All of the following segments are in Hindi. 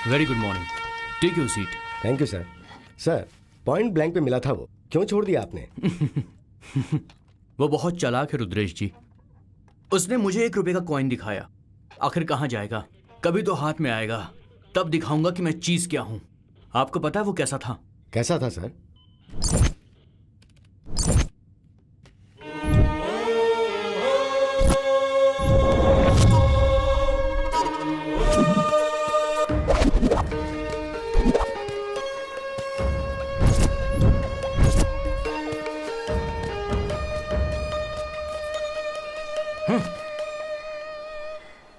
Very good morning. Take your seat. Thank you sir. Sir, point blank पे मिला था वो, क्यों छोड़ दिया आपने? वो बहुत चालाक है रुद्रेश जी। उसने मुझे ₹1 का कॉइन दिखाया। आखिर कहाँ जाएगा? कभी तो हाथ में आएगा, तब दिखाऊंगा कि मैं चीज क्या हूं। आपको पता है वो कैसा था? कैसा था सर?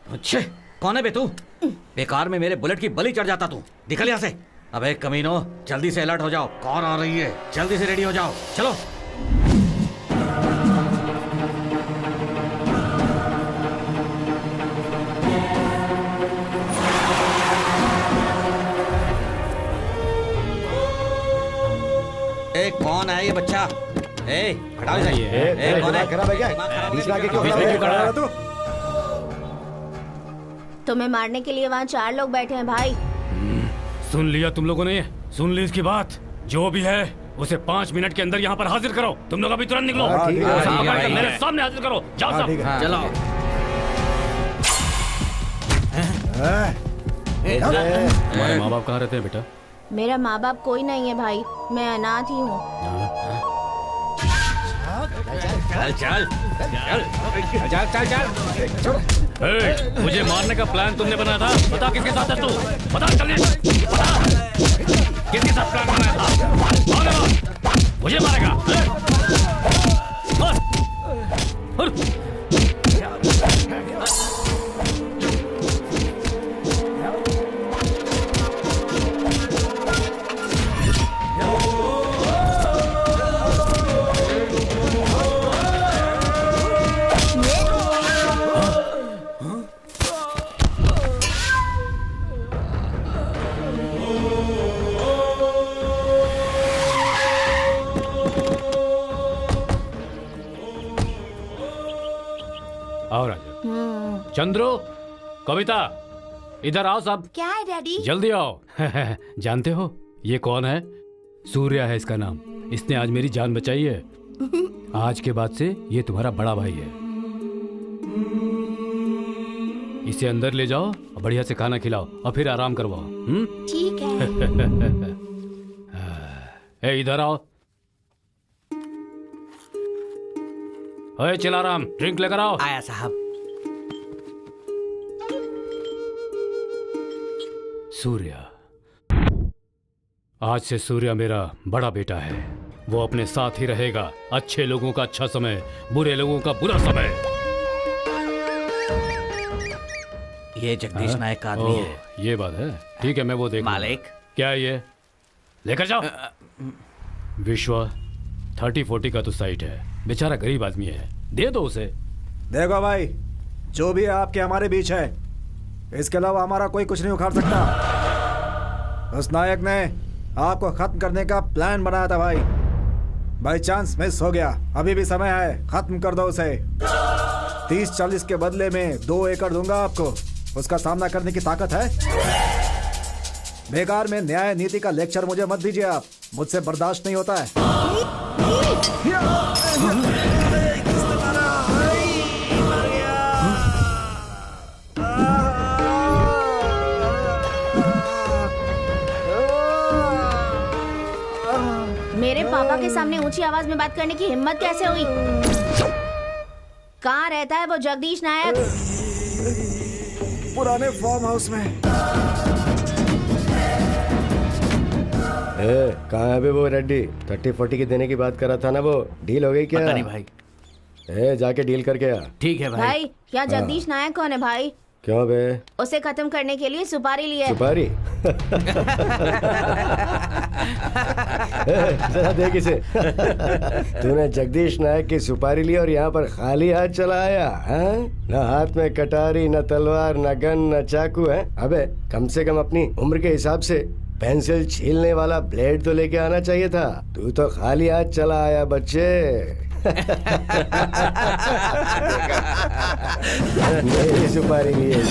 अच्छे, कौन है बे तू? बेकार में मेरे बुलेट की बलि चढ़ जाता तू। निकल यहाँ से। अबे कमीनो, जल्दी से अलर्ट हो जाओ। कौन आ रही है? जल्दी से रेडी हो जाओ। चलो। ए, कौन है ये बच्चा? ए, हटाओ इसे। ए, कौन है? खराब है क्या? बीच में आके क्यों खड़ा है तू? तुम्हें मारने के लिए वहाँ 4 लोग बैठे हैं भाई। सुन लिया तुम लोगों ने? सुन ली इसकी बात? जो भी है उसे 5 मिनट के अंदर यहाँ पर हाजिर करो। तुम लोग अभी तुरंत निकलो। मेरे सामने हाजिर करो। जाओ सब। चलो। तुम्हारे माँ बाप कहाँ रहते हैं बेटा? मेरा माँ बाप कोई नहीं है भाई, मैं अनाथ ही हूँ। चल चल चल चल चल। मुझे मारने का प्लान तुमने बनाया था? बता किसके साथ है तू? बता जल्दी बता, किसके साथ प्लान बनाया था? मुझे मारेगा? आओ राजा। चंद्रो, कविता, इधर आओ सब। क्या है डैडी? जल्दी आओ। जानते हो ये कौन है? सूर्या है इसका नाम। इसने आज मेरी जान बचाई है। आज के बाद से ये तुम्हारा बड़ा भाई है। इसे अंदर ले जाओ और बढ़िया से खाना खिलाओ और फिर आराम करवाओ। ठीक है। ए, इधर आओ। चिलाराम, ड्रिंक लेकर आओ। आया साहब। सूर्या, आज से सूर्या मेरा बड़ा बेटा है। वो अपने साथ ही रहेगा। अच्छे लोगों का अच्छा समय, बुरे लोगों का बुरा समय। ये जगदीश नायक का आदमी है। ये बात है। ठीक है, मैं वो देख मालिक। क्या है ये? लेकर जाओ। विश्वा 30-40 का तो साइट है। बेचारा गरीब आदमी है, दे दो उसे। देखो भाई, जो भी है आपके हमारे बीच है, इसके अलावा हमारा कोई कुछ नहीं उखाड़ सकता। उस नायक ने आपको खत्म करने का प्लान बनाया था भाई। बाई चांस मिस हो गया, अभी भी समय है, खत्म कर दो उसे। 30-40 के बदले में 2 एकड़ दूंगा आपको। उसका सामना करने की ताकत है? बेकार में न्याय नीति का लेक्चर मुझे मत दीजिए आप, मुझसे बर्दाश्त नहीं होता है। मेरे पापा के सामने ऊंची आवाज में बात करने की हिम्मत कैसे हुई? कहाँ रहता है वो जगदीश नायक? पुराने फार्म हाउस में। कहाँ है अभी वो रेड्डी? 30-40 की देने की बात कर रहा था ना वो, डील हो गई क्या? पता नहीं भाई। जाके डील करके आ। ठीक है भाई। भाई, यहाँ जगदीश नायक कौन है भाई? क्यों बे? उसे खत्म करने के लिए सुपारी ली है। सुपारी? जरा देख इसे। तूने जगदीश नायक की सुपारी ली और यहाँ पर खाली हाथ चला आया? न हाथ में कटारी, न तलवार, न गन, न चाकू है। अबे कम से कम अपनी उम्र के हिसाब से पेंसिल छीलने वाला ब्लेड तो लेके आना चाहिए था। तू तो खाली हाथ चला आया बच्चे। मेरी सुपारी लिए।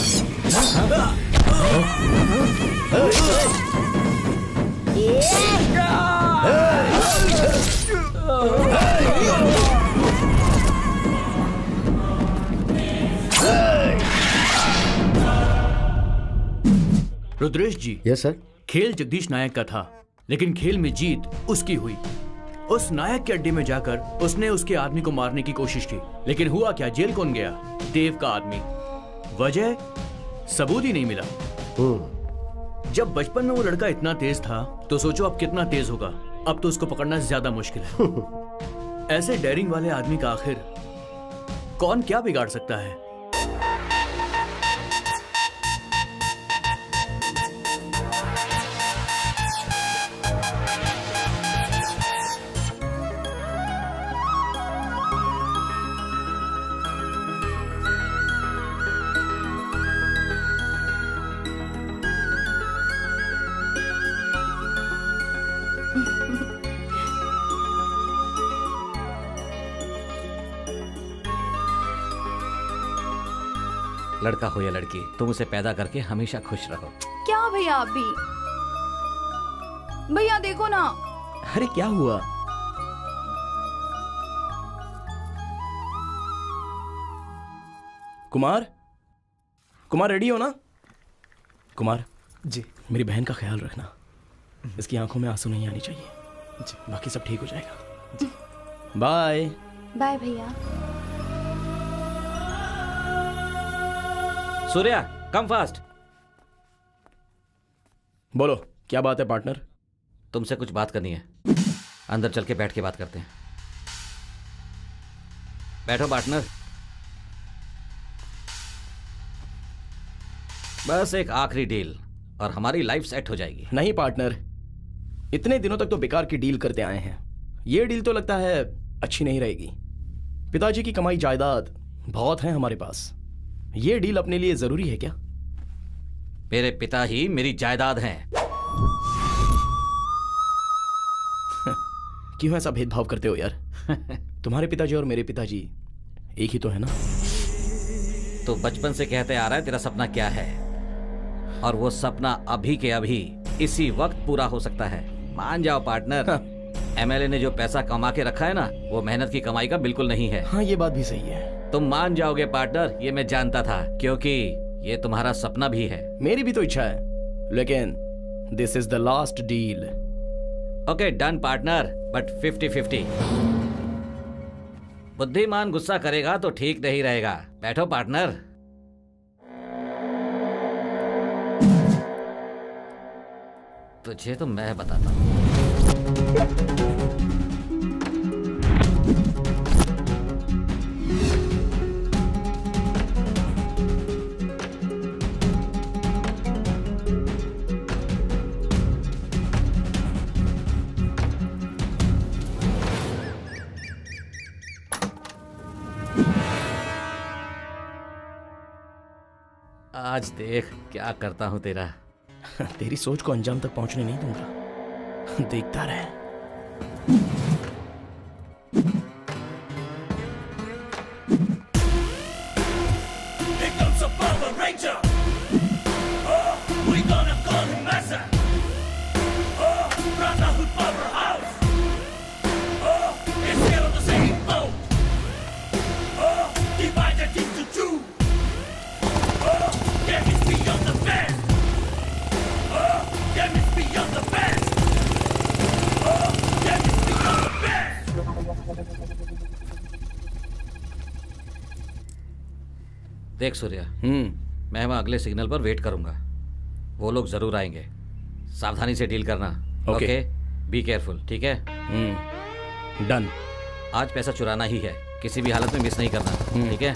रुद्रेश जी। Yes sir. खेल जगदीश नायक का था, लेकिन खेल में जीत उसकी हुई। उस नायक के अड्डे में जाकर उसने उसके आदमी को मारने की कोशिश की, लेकिन हुआ क्या? जेल कौन गया? देव का आदमी। वजह? सबूत ही नहीं मिला। जब बचपन में वो लड़का इतना तेज था तो सोचो अब कितना तेज होगा। अब तो उसको पकड़ना ज्यादा मुश्किल है। ऐसे डेयरिंग वाले आदमी का आखिर कौन क्या बिगाड़ सकता है? लड़का हो या लड़की, तुम उसे पैदा करके हमेशा खुश रहो। क्या भैया आप भी? भैया देखो ना। अरे क्या हुआ? कुमार, कुमार रेडी हो ना? कुमार जी। मेरी बहन का ख्याल रखना, इसकी आंखों में आंसू नहीं आनी चाहिए जी। बाकी सब ठीक हो जाएगा जी। बाय बाय भैया। Surya come fast. बोलो क्या बात है पार्टनर? तुमसे कुछ बात करनी है, अंदर चल के बैठ के बात करते हैं। बैठो पार्टनर। बस एक आखिरी डील और हमारी लाइफ सेट हो जाएगी। नहीं पार्टनर, इतने दिनों तक तो बेकार की डील करते आए हैं, ये डील तो लगता है अच्छी नहीं रहेगी। पिताजी की कमाई जायदाद बहुत है हमारे पास, ये डील अपने लिए जरूरी है क्या? मेरे पिता ही मेरी जायदाद हैं। क्यों ऐसा भेदभाव करते हो यार? तुम्हारे पिताजी और मेरे पिताजी एक ही तो है ना? तो बचपन से कहते आ रहा है तेरा सपना क्या है, और वो सपना अभी के अभी इसी वक्त पूरा हो सकता है। मान जाओ पार्टनर। एमएलए ने जो पैसा कमा के रखा है ना, वो मेहनत की कमाई का बिल्कुल नहीं है। हाँ ये बात भी सही है। तुम मान जाओगे पार्टनर, ये मैं जानता था, क्योंकि ये तुम्हारा सपना भी है। मेरी भी तो इच्छा है, लेकिन this is the last deal. Okay done partner, but 50-50। बुद्धिमान गुस्सा करेगा तो ठीक नहीं रहेगा। बैठो पार्टनर। तुझे तो मैं बताता हूं। आज देख क्या करता हूं तेरा। तेरी सोच को अंजाम तक पहुंचने नहीं दूंगा, देखता रहे। देख सूर्या, मैं वहां अगले सिग्नल पर वेट करूंगा। वो लोग जरूर आएंगे। सावधानी से डील करना। ओके बी केयरफुल, ठीक है? डन। आज पैसा चुराना ही है, किसी भी हालत में मिस नहीं करना, ठीक है?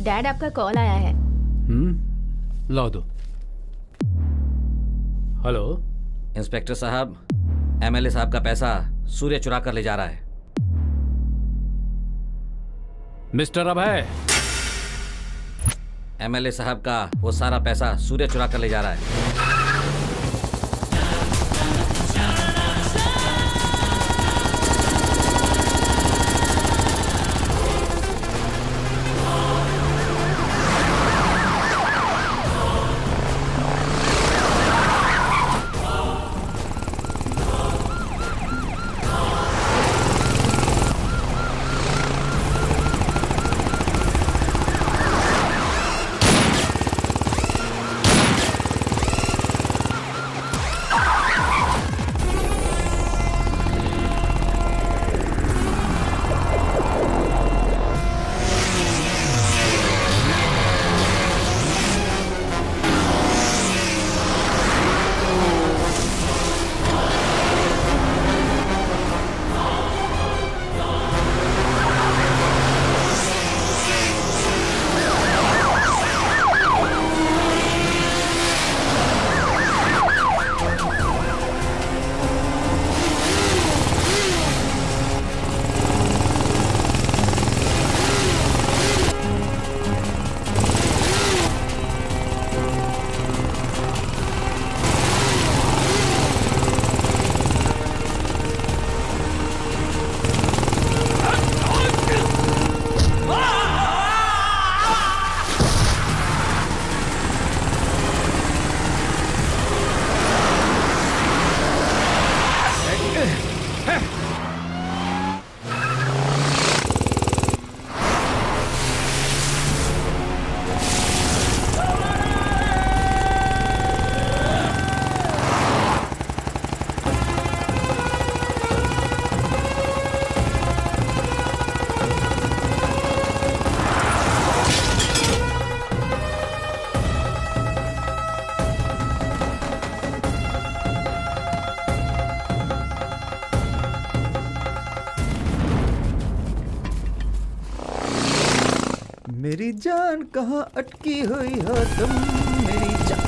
डैड आपका कॉल आया है। लाओ दो। हेलो इंस्पेक्टर साहब, एमएलए साहब का पैसा सूर्य चुरा कर ले जा रहा है। मिस्टर अभय, एमएलए साहब का वो सारा पैसा सूर्य चुरा कर ले जा रहा है। मेरी जान कहाँ अटकी हुई हो तुम, मेरी जान।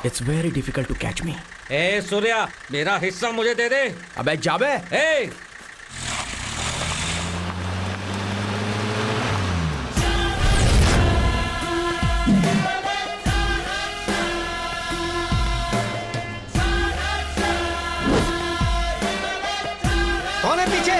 It's very difficult to catch me. ए सूर्या, मेरा हिस्सा मुझे दे दे। अबे जाबे। ए कौन है पीछे?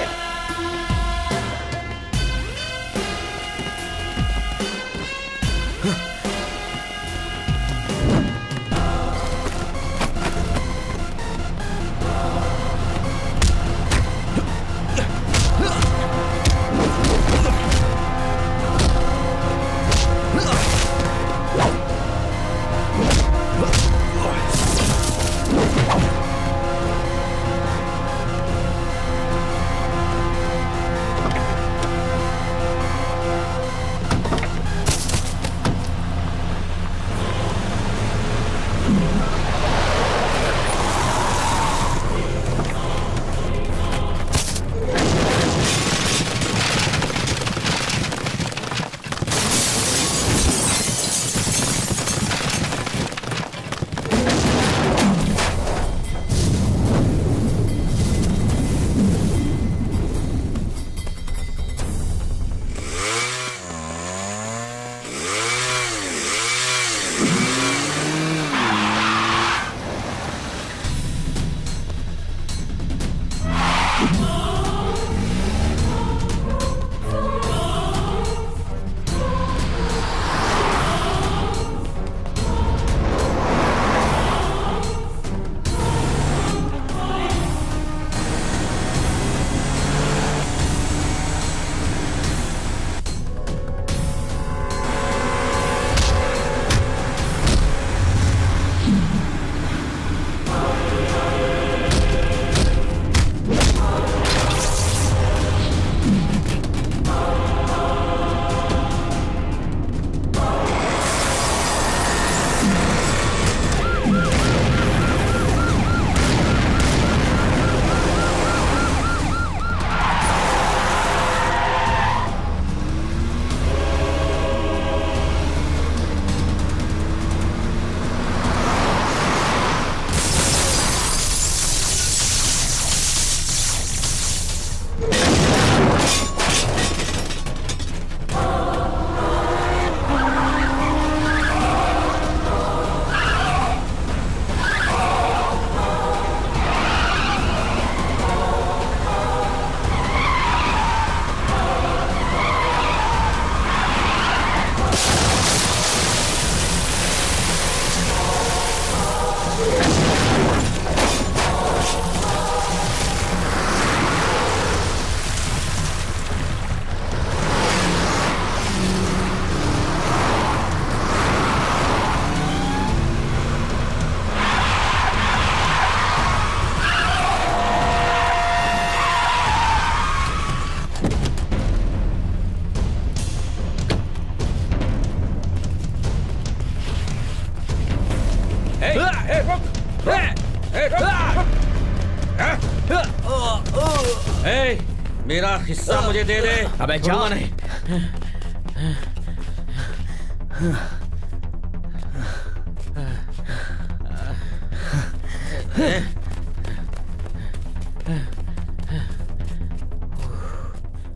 मेरा हिस्सा मुझे दे दे। अबे जा नहीं।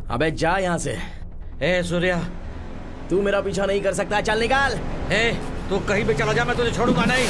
अबे जा यहाँ से। ए सूर्या, तू मेरा पीछा नहीं कर सकता, चल निकाल। ए तू कहीं भी चला जा, मैं तुझे छोड़ूंगा नहीं।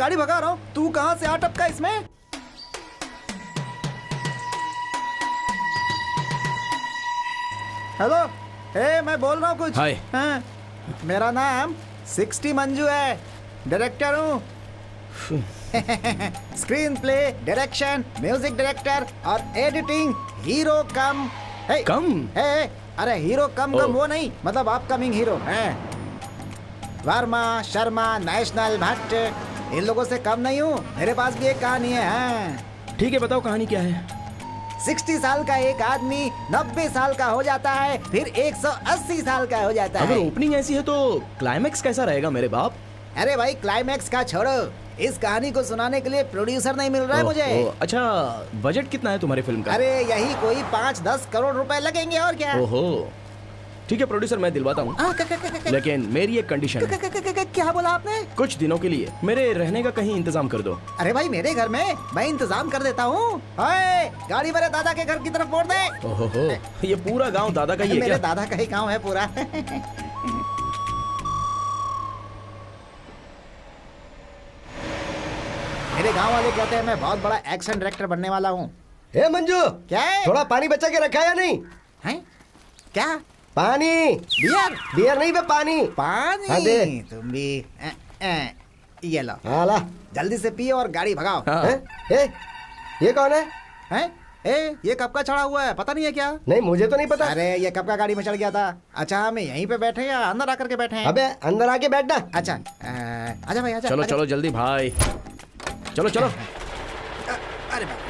गाड़ी भगा रहा हूँ, तू कहाँ से आ टपका इसमें? हेलो, मैं बोल रहा हूँ कुछ। हाय। हाँ, मेरा नाम 60 मंजू है, डायरेक्टर हूँ। Screen play, direction, music director और एडिटिंग, हीरो कम अरे हीरो कम वो नहीं, मतलब अपकमिंग हीरो है। वर्मा, शर्मा, नेशनल, भट्ट, इन लोगों से कम नहीं हूँ। मेरे पास भी एक कहानी है। ठीक है, बताओ कहानी क्या है। 60 साल का एक आदमी 90 साल का हो जाता है, फिर 180 साल का हो जाता अगर है। ओपनिंग ऐसी है तो क्लाइमैक्स कैसा रहेगा मेरे बाप? अरे भाई, क्लाइमैक्स का छोड़ो, इस कहानी को सुनाने के लिए प्रोड्यूसर नहीं मिल रहा है मुझे। अच्छा, बजट कितना है तुम्हारे फिल्म का? अरे यही कोई 5-10 करोड़ रुपए लगेंगे और क्या। ओहो, ठीक है प्रोड्यूसर, मैं दिलवाता हूँ, लेकिन मेरी एक कंडीशन है। क्या बोला आपने? कुछ दिनों के लिए मेरे रहने का कहीं इंतजाम कर दो। अरे भाई, मेरे घर में मैं इंतजाम कर देता हूँ। गाड़ी मेरे दादा के घर की तरफ मोड़ दे। ओहो, ये पूरा गांव दादा का ही है मेरे क्या? दादा का ही गांव है पूरा। मेरे गांव वाले कहते हैं मैं बहुत बड़ा एक्शन डायरेक्टर बनने वाला हूँ। ए मंजू, क्या है? थोड़ा पानी बचा के रखा या नहीं? हैं? क्या? पानी। बियर? बियर नहीं बे, पानी। पानी? हाँ दे। तुम भी ये लो, हाँ ला। जल्दी से पियो और गाड़ी भगाओ। हाँ। ए, ये कौन है? हैं? ये कब का चढ़ा हुआ है, पता नहीं है क्या? नहीं, मुझे तो नहीं पता। अरे ये कब का गाड़ी में चढ़ गया था। अच्छा, हम यहीं पे बैठे या अंदर आकर के बैठे हैं? अबे अंदर आके बैठना। अच्छा, आजा भाई, आजा। चलो आजा। चलो जल्दी भाई, चलो चलो। अरे बाप रे।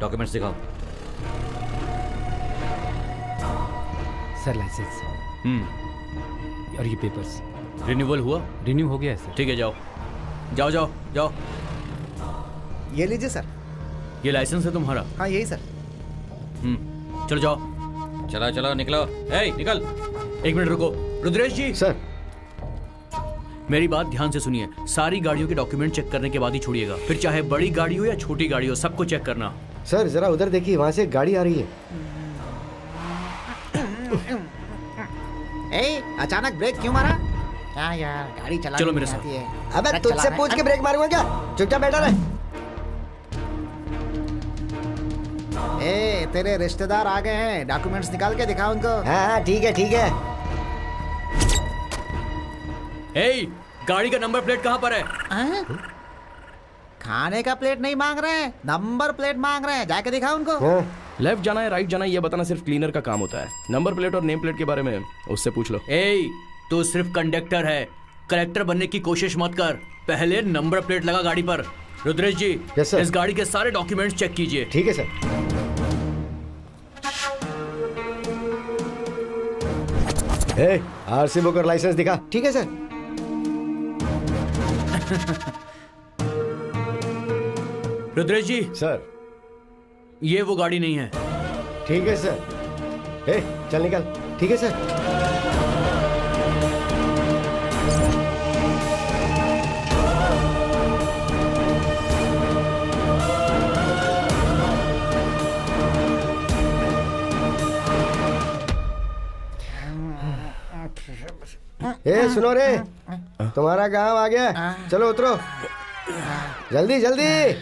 डॉक्यूमेंट्स दिखाओ। सर लाइसेंस और ये पेपर्स रिन्यूअल हुआ? रिन्यू हो गया है सर। ठीक है, जाओ जाओ जाओ जाओ। ये लीजिए सर। ये लाइसेंस है तुम्हारा? हाँ यही सर। चलो जाओ। चलो चलो निकलो। निकल। एक मिनट रुको। रुद्रेश जी। सर, मेरी बात ध्यान से सुनिए। सारी गाड़ियों के डॉक्यूमेंट चेक करने के बाद ही छोड़िएगा। फिर चाहे बड़ी गाड़ी हो या छोटी गाड़ी हो, सबको चेक करना। सर जरा उधर देखिए, वहाँ से एक गाड़ी आ रही है। अचानक ब्रेक क्यों मारा? क्या यार, गाड़ी चलानी चलो मेरे नहीं साथ। आती है। अबे ट्रक तुझसे चलाना पूछ है? के ब्रेक मारूंगा क्या? चुपचाप बैठा रहे। तेरे रिश्तेदार आ गए हैं, डॉक्यूमेंट्स निकाल के दिखा उनको। हाँ ठीक है ठीक है। गाड़ी का नंबर प्लेट कहाँ पर है? खाने का प्लेट नहीं मांग रहे हैं, नंबर प्लेट मांग रहे हैं। जाके दिखा उनको। लेफ्ट जाना है राइट जाना है ये बताना सिर्फ क्लीनर का काम होता है। नंबर प्लेट और नेम प्लेट के बारे में उससे पूछ लो। तू सिर्फ कंडक्टर है, कलेक्टर बनने की कोशिश मत कर। पहले नंबर प्लेट लगा गाड़ी पर। Rudresh ji, yes sir. इस गाड़ी के सारे डॉक्यूमेंट्स चेक कीजिए। ठीक है सर। आरसी बुक और लाइसेंस दिखा। ठीक है सर। रुद्रेश जी, सर ये वो गाड़ी नहीं है। ठीक है सर। चल निकल। ठीक है सर। सुनो रे, तुम्हारा काम आ गया। चलो उतरो, जल्दी जल्दी।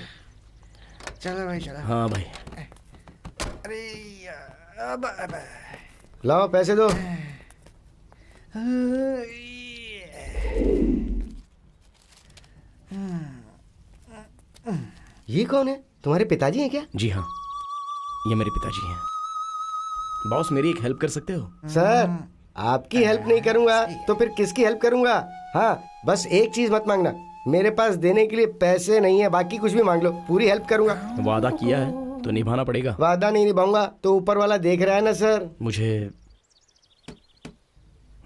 चलो भाई चलो। हाँ भाई। अरे अब लाओ पैसे दो। ये कौन है? तुम्हारे पिताजी हैं क्या? जी हाँ, ये मेरे पिताजी हैं। बॉस मेरी एक हेल्प कर सकते हो? सर आपकी हेल्प नहीं करूंगा तो फिर किसकी हेल्प करूंगा? हाँ बस एक चीज मत मांगना, मेरे पास देने के लिए पैसे नहीं है, बाकी कुछ भी मांग लो, पूरी हेल्प करूंगा। वादा किया है तो निभाना पड़ेगा। वादा नहीं निभाऊंगा तो ऊपर वाला देख रहा है ना सर। मुझे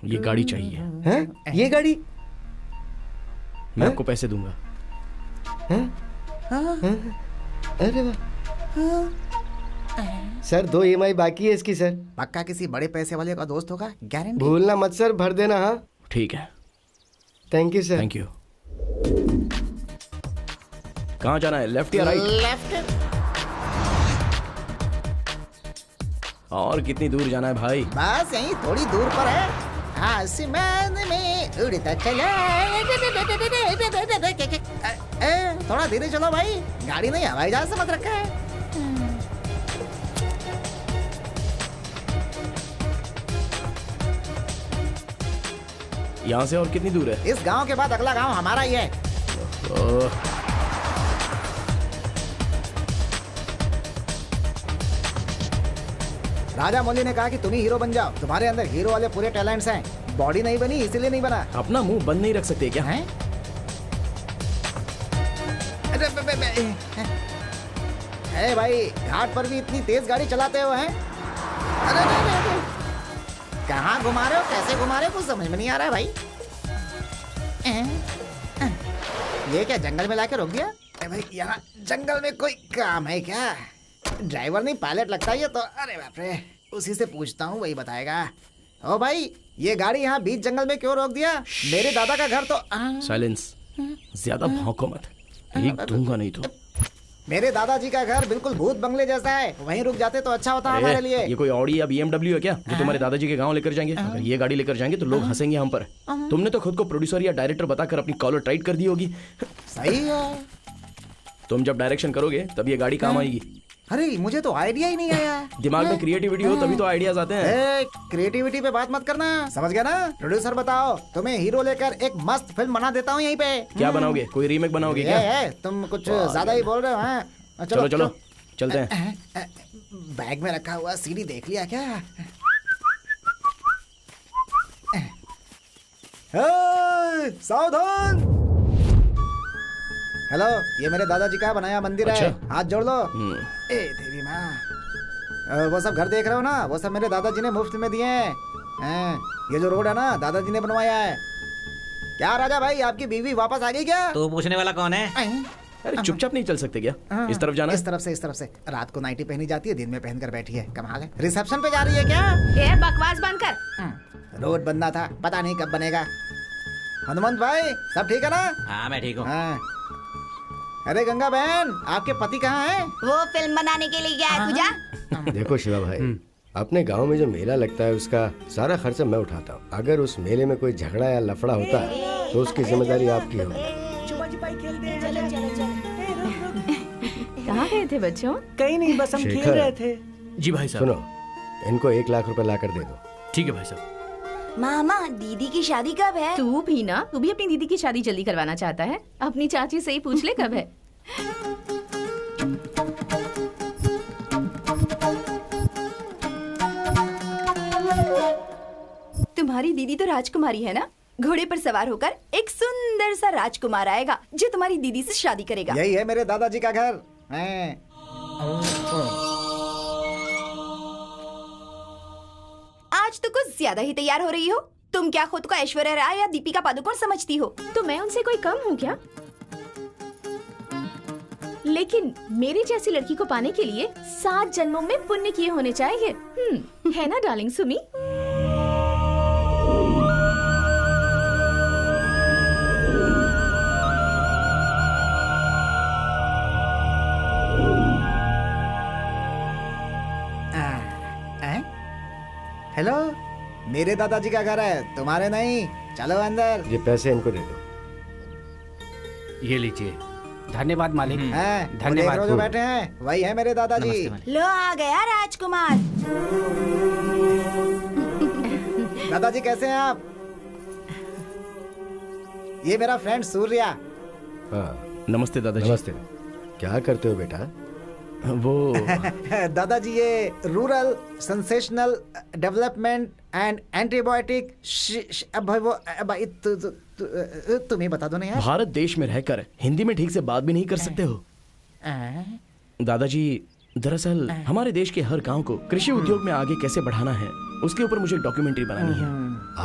ये गाड़ी चाहिए। हैं? ये गाड़ी? मैं आपको पैसे दूंगा। अरे वाह सर, 2 EMI बाकी है इसकी सर। पक्का किसी बड़े पैसे वाले का दोस्त होगा, गारंटी। भूलना मत सर, भर देना। हाँ ठीक है। Thank you sir. Thank you. कहाँ जाना है, लेफ्ट या राइट? लेफ्ट। और कितनी दूर जाना है भाई? बस यहीं थोड़ी दूर पर है, आसमान में उड़ता चला। थोड़ा धीरे चलो भाई, गाड़ी नहीं हवाई जहाज समझ रखा है। यहाँ से और कितनी दूर है? इस गांव के बाद अगला गांव हमारा ही है। राजा मौली ने कहा कि तुम ही हीरो बन जाओ, तुम्हारे अंदर हीरो वाले पूरे टैलेंट्स हैं। बॉडी नहीं बनी इसीलिए नहीं बना। अपना मुंह बंद नहीं रख सकते क्या? हैं? अरे भाई, घाट पर भी इतनी तेज गाड़ी चलाते हो हैं? अरे कहाँ घुमा रहे हो, कैसे घुमा रहे हो, कुछ समझ में नहीं आ रहा है भाई। ये क्या जंगल में लाके रोक दिया? अरे भाई, यहाँ जंगल में कोई काम है क्या? ड्राइवर नहीं पायलट लगता है ये तो। अरे बाप रे, उसी से पूछता हूँ, वही बताएगा। ओ भाई, ये गाड़ी यहाँ बीच जंगल में क्यों रोक दिया? मेरे दादा का घर तो। साइलेंस, ज्यादा भौंको मत, एक दूंगा नहीं तो। मेरे दादाजी का घर बिल्कुल भूत बंगले जैसा है, वहीं रुक जाते तो अच्छा होता हमारे लिए। ये कोई ऑडी या BMW है क्या जो तुम्हारे दादाजी के गांव लेकर जाएंगे? अगर ये गाड़ी लेकर जाएंगे तो लोग हंसेंगे हम पर। तुमने तो खुद को प्रोड्यूसर या डायरेक्टर बताकर अपनी कॉलर टाइट कर दी होगी। सही है। तुम जब डायरेक्शन करोगे तब ये गाड़ी काम आएगी। अरे मुझे तो आइडिया ही नहीं आया। दिमाग में क्रिएटिविटी हो तभी तो आइडियाज आते हैं। क्रिएटिविटी पे बात मत करना, समझ गया ना? प्रोड्यूसर बताओ, तुम्हें हीरो लेकर एक मस्त फिल्म बना देता हूँ यहीं पे। क्या बनाओगे? कोई रीमेक बनाओगे क्या? तुम कुछ ज्यादा ही बोल रहे हो। हाँ चलो चलो चलते हैं। बैग में रखा हुआ सीडी देख लिया क्या? सावधान। हेलो, ये मेरे दादाजी का बनाया मंदिर है, हाथ जोड़ लो। ए देवी माँ, वो सब घर देख रहे हो ना, वो सब मेरे दादाजी ने मुफ्त में दिए हैं। ये जो रोड है ना, दादाजी ने बनवाया है। क्या राजा भाई, आपकी बीवी वापस आ गई क्या? तो पूछने वाला कौन है? अरे चुपचाप नहीं चल सकते क्या? इस तरफ जाना? इस तरफ से, इस तरफ से। रात को नाइटी पहनी जाती है, दिन में पहनकर बैठी है, कमाल है। रिसेप्शन पे जा रही है क्या? ये बकवास बंद कर। रोड बनना था, पता नहीं कब बनेगा। हनुमंत भाई, सब ठीक है ना? हाँ मैं ठीक हूँ। अरे गंगा बहन, आपके पति कहाँ हैं? वो फिल्म बनाने के लिए गया है पूजा। देखो शिवा भाई, अपने गांव में जो मेला लगता है उसका सारा खर्चा मैं उठाता हूँ। अगर उस मेले में कोई झगड़ा या लफड़ा होता है तो उसकी जिम्मेदारी आपकी होगी। कहाँ गए थे बच्चों? कहीं नहीं, बस हम खेल रहे थे। जी भाई साहब। सुनो, इनको 1 लाख रुपए ला कर दे दो। ठीक है भाई साहब। मामा, दीदी की शादी कब है? तू भी ना, तू भी अपनी दीदी की शादी जल्दी करवाना चाहता है? अपनी चाची से ही पूछ ले कब है। तुम्हारी दीदी तो राजकुमारी है ना? घोड़े पर सवार होकर एक सुंदर सा राजकुमार आएगा जो तुम्हारी दीदी से शादी करेगा। यही है मेरे दादाजी का घर। आज तो कुछ ज्यादा ही तैयार हो रही हो। तुम क्या खुद को ऐश्वर्या राय या दीपिका पादुकोण समझती हो? तो मैं उनसे कोई कम हूँ क्या? लेकिन मेरी जैसी लड़की को पाने के लिए 7 जन्मों में पुण्य किए होने चाहिए। है ना डार्लिंग सुमी? हेलो, मेरे दादाजी का घर है, तुम्हारे नहीं। चलो अंदर। ये पैसे इनको दे दो। ये लीजिए। धन्यवाद मालिक। धन्यवाद। जो बैठे हैं वही है मेरे दादाजी। लो आ गया राजकुमार। दादाजी कैसे हैं आप? ये मेरा फ्रेंड सूर्या। नमस्ते दादाजी। नमस्ते। क्या करते हो बेटा? वो दादाजी ये rural sensational development and antibiotic तुम्हें बता दो ना यार। भारत देश में रहकर हिंदी में ठीक से बात भी नहीं कर सकते हो? दादाजी, दरअसल हमारे देश के हर गांव को कृषि उद्योग में आगे कैसे बढ़ाना है उसके ऊपर मुझे डॉक्यूमेंट्री बनानी है।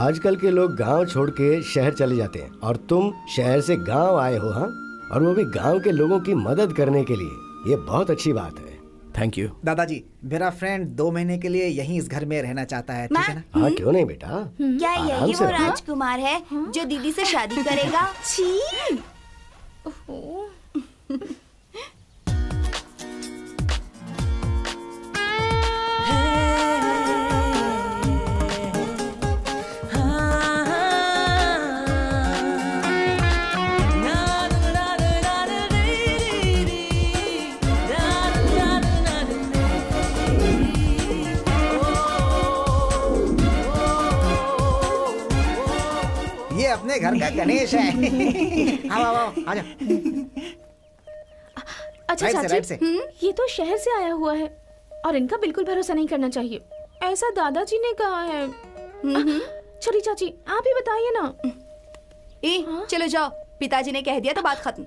आजकल के लोग गांव छोड़ के शहर चले जाते हैं और तुम शहर से गांव आए हो। हाँ, और वो भी गांव के लोगों की मदद करने के लिए। ये बहुत अच्छी बात है। थैंक यू दादाजी। मेरा फ्रेंड 2 महीने के लिए यहीं इस घर में रहना चाहता है, ठीक है ना? हाँ क्यों नहीं बेटा। क्या यही वो राजकुमार है जो दीदी से शादी करेगा? छी। अपने घर का गणेश है। आओ आओ आओ, आ जाओ। अच्छा राइट से। चाची, ये तो शहर से आया हुआ है और इनका बिल्कुल भरोसा नहीं करना चाहिए, ऐसा दादाजी ने कहा है। छोटी चाची आप ही बताइए ना। चलो जाओ, पिताजी ने कह दिया तो बात खत्म।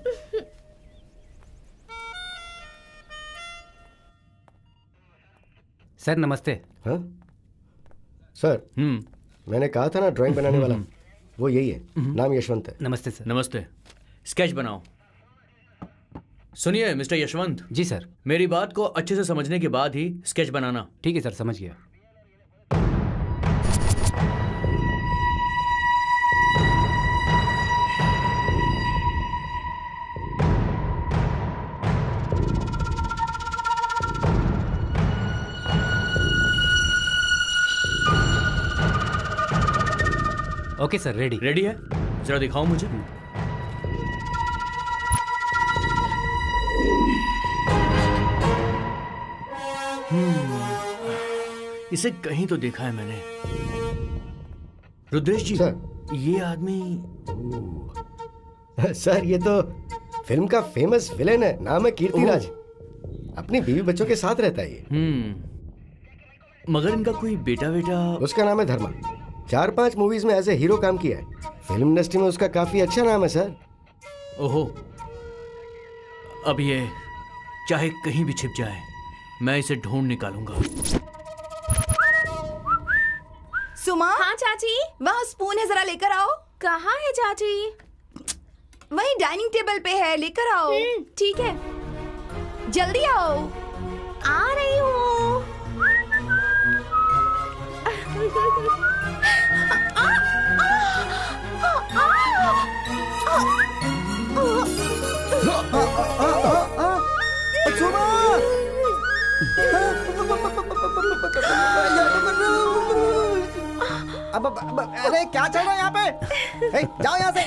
सर नमस्ते। हाँ सर, मैंने कहा था ना ड्राइंग बनाने वाला, वो यही है। नाम यशवंत है। नमस्ते सर। नमस्ते। स्केच बनाओ। सुनिए मिस्टर यशवंत। जी सर। मेरी बात को अच्छे से समझने के बाद ही स्केच बनाना। ठीक है सर, समझ गया। Okay sir, ready. रेडी है? जरा दिखाओ मुझे। इसे कहीं तो देखा है मैंने। रुद्रेश जी सर, ये आदमी। सर ये तो फिल्म का फेमस विलेन है, नाम है कीर्तिराज। अपनी बीवी बच्चों के साथ रहता है ये। मगर इनका कोई बेटा बेटा? उसका नाम है धर्मा। 4-5 मूवीज में एज ए हीरो काम किया है। फिल्म इंडस्ट्री में उसका काफी अच्छा नाम है सर। ओहो, अब ये चाहे कहीं भी छिप जाए, मैं इसे ढूंढ निकालूंगा। सुमा। हाँ चाची। वहाँ स्पून है, जरा लेकर आओ। कहाँ है चाची? वही डाइनिंग टेबल पे है, लेकर आओ। ठीक है, जल्दी आओ। आ रही हूँ। अरे क्या चल रहा है यहाँ पे? जाओ यहाँ से।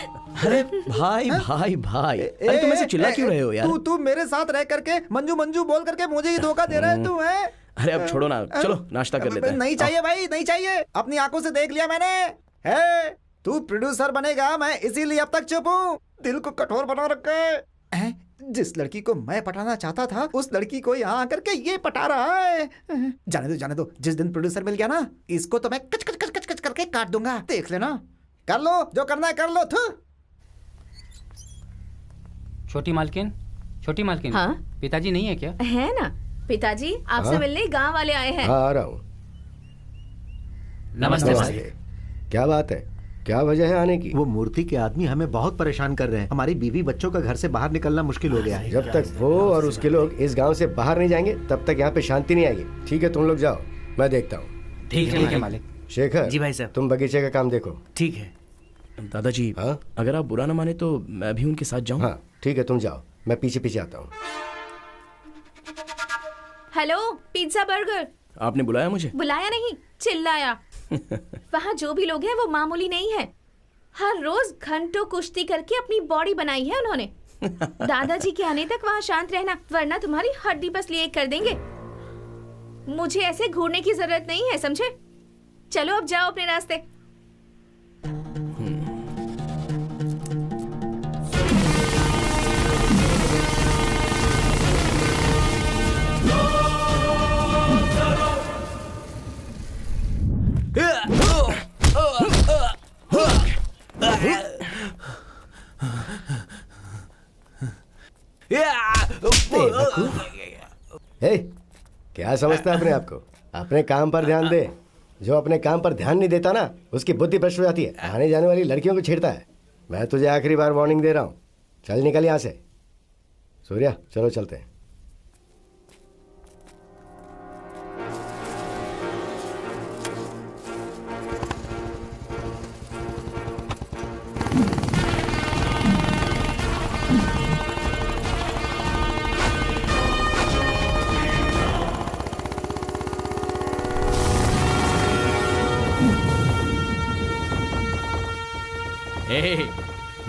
अरे भाई भाई भाई, अरे तुम ऐसे चिल्ला क्यों रहे हो यार? तू मेरे साथ रह करके मंजू मंजू बोल करके मुझे ही धोखा दे रहा है तू, है? अरे अब छोड़ो ना, चलो नाश्ता कर लेते हैं। नहीं चाहिए भाई, नहीं चाहिए। अपनी आंखों से देख लिया मैंने। है तू प्रोड्यूसर बनेगा, मैं इसीलिए अब तक चुप हूँ। दिल को कठोर बना रखा है। जिस लड़की को मैं पटाना चाहता था, उस लड़की को यहाँ आकर के ये पटा रहा है। जाने दो। जिस दिन प्रोड्यूसर मिल गया ना, इसको तो मैं कच कच कच कच कच करके काट दूंगा। देख लेना। कर लो जो करना है, कर लो। छोटी मालकिन, छोटी मालकिन। हाँ? पिताजी नहीं है क्या? है ना, पिताजी आपसे हाँ? मिलने गांव वाले आए हैं। हाँ आ रहा हूँ। नमस्ते। क्या बात है, क्या वजह है आने की? वो मूर्ति के आदमी हमें बहुत परेशान कर रहे हैं। हमारी बीवी बच्चों का घर से बाहर निकलना मुश्किल हो गया है। जब तक वो और उसके लोग इस गांव से बाहर नहीं जाएंगे, तब तक यहाँ पे शांति नहीं आएगी। ठीक है, तुम लोग जाओ, मैं देखता हूँ। ठीक है मालिक। शेखर। जी भाई साहब। तुम बगीचे का काम देखो। ठीक है दादाजी। हाँ? अगर आप बुरा ना माने तो मैं भी उनके साथ जाऊं? हाँ ठीक है, तुम जाओ, मैं पीछे पीछे आता हूँ। Hello, pizza burger. आपने बुलाया मुझे? बुलाया नहीं, चिल्लाया। वहाँ जो भी लोग हैं वो मामूली नहीं है। हर रोज घंटों कुश्ती करके अपनी बॉडी बनाई है उन्होंने। दादाजी के आने तक वहाँ शांत रहना, वरना तुम्हारी हड्डी पसली एक कर देंगे। मुझे ऐसे घूरने की जरूरत नहीं है, समझे? चलो अब जाओ अपने रास्ते। क्या समझता है अपने आप को? अपने काम पर ध्यान दे। जो अपने काम पर ध्यान नहीं देता ना, उसकी बुद्धि भ्रष्ट हो जाती है, आने जाने वाली लड़कियों को छेड़ता है। मैं तुझे आखिरी बार वार्निंग दे रहा हूँ, चल निकल यहाँ से। सूर्या चलो चलते हैं।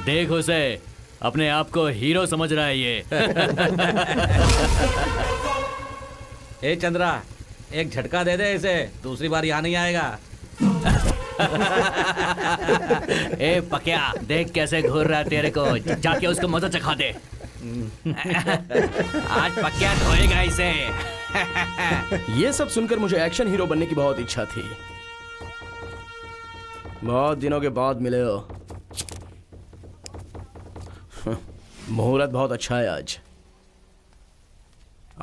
देख उसे, अपने आप को हीरो समझ रहा है ये। ए चंद्रा, एक झटका दे दे इसे, दूसरी बार यहाँ नहीं आएगा। ए पकिया, देख कैसे घूर रहा है तेरे को, जाके उसको मजा चखा दे। आज पकिया धोएगा इसे। ये सब सुनकर मुझे एक्शन हीरो बनने की बहुत इच्छा थी। बहुत दिनों के बाद मिले हो। मुहूर्त बहुत अच्छा है आज।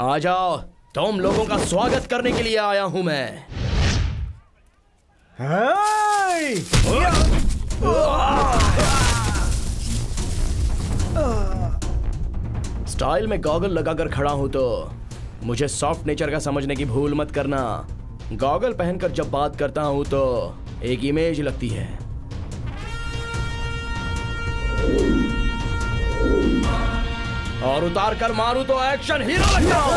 आ जाओ, तुम लोगों का स्वागत करने के लिए आया हूं मैं। स्टाइल में गॉगल लगाकर खड़ा हूं तो मुझे सॉफ्ट नेचर का समझने की भूल मत करना। गॉगल पहनकर जब बात करता हूं तो एक इमेज लगती है। और उतार कर मारूं तो एक्शन हीरो लगता हूं।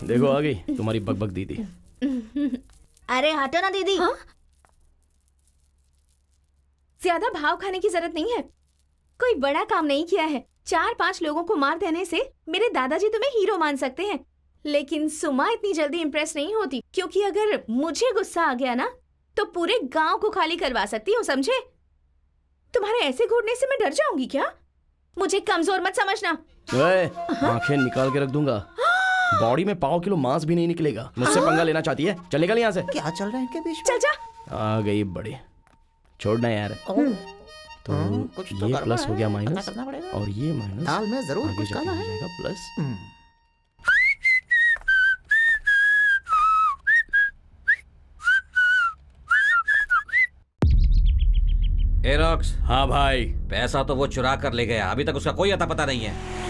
देखो आ गई तुम्हारी बकबक दीदी। अरे हटो ना दीदी। हाँ? ज्यादा भाव खाने की जरूरत नहीं है, कोई बड़ा काम नहीं किया है। 4-5 लोगों को मार देने से मेरे दादाजी तुम्हें हीरो मान सकते हैं, लेकिन सुमा इतनी जल्दी इम्प्रेस नहीं होती, क्योंकि अगर मुझे गुस्सा आ गया ना तो पूरे गांव को खाली करवा सकती हूँ, समझे? तुम्हारे ऐसे घूरने से मैं डर जाऊंगी क्या? मुझे कमजोर मत समझना। आंखें निकाल के रख दूंगा, बॉडी में 5 किलो मांस भी नहीं निकलेगा। मुझसे पंगा लेना चाहती है? चल निकल यहाँ से। क्या चल रहा है इनके बीच में? चल जा। आ गई बड़ी, छोड़ना यार। तो ये प्लस हो गया माइनस, और ये माइनस दाल में जरूर कुछ काला है। प्लस। एरोक्स। हाँ भाई। पैसा तो वो चुरा कर ले गया, अभी तक उसका कोई अता पता नहीं है।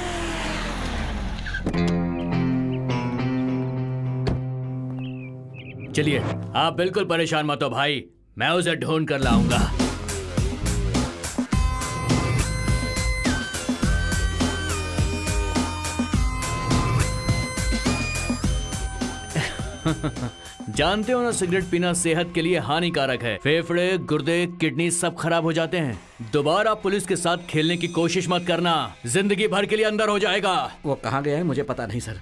चलिए आप बिल्कुल परेशान मत हो भाई, मैं उसे ढूंढ कर लाऊंगा। जानते हो ना, सिगरेट पीना सेहत के लिए हानिकारक है। फेफड़े, गुर्दे, किडनी सब खराब हो जाते हैं। दोबारा पुलिस के साथ खेलने की कोशिश मत करना, जिंदगी भर के लिए अंदर हो जाएगा। वो कहाँ गया है मुझे पता नहीं सर।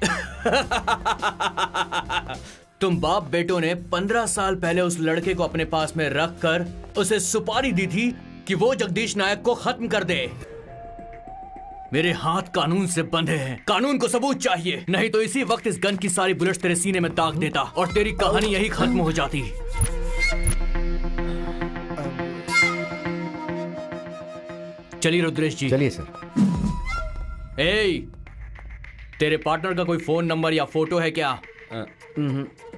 तुम बाप बेटों ने 15 साल पहले उस लड़के को अपने पास में रख कर उसे सुपारी दी थी कि वो जगदीश नायक को खत्म कर दे। मेरे हाथ कानून से बंधे हैं, कानून को सबूत चाहिए, नहीं तो इसी वक्त इस गन की सारी बुलेट्स तेरे सीने में दाग देता और तेरी कहानी यही खत्म हो जाती। चलिए रुद्रेश जी। चलिए सर। तेरे पार्टनर का कोई फोन नंबर या फोटो है क्या?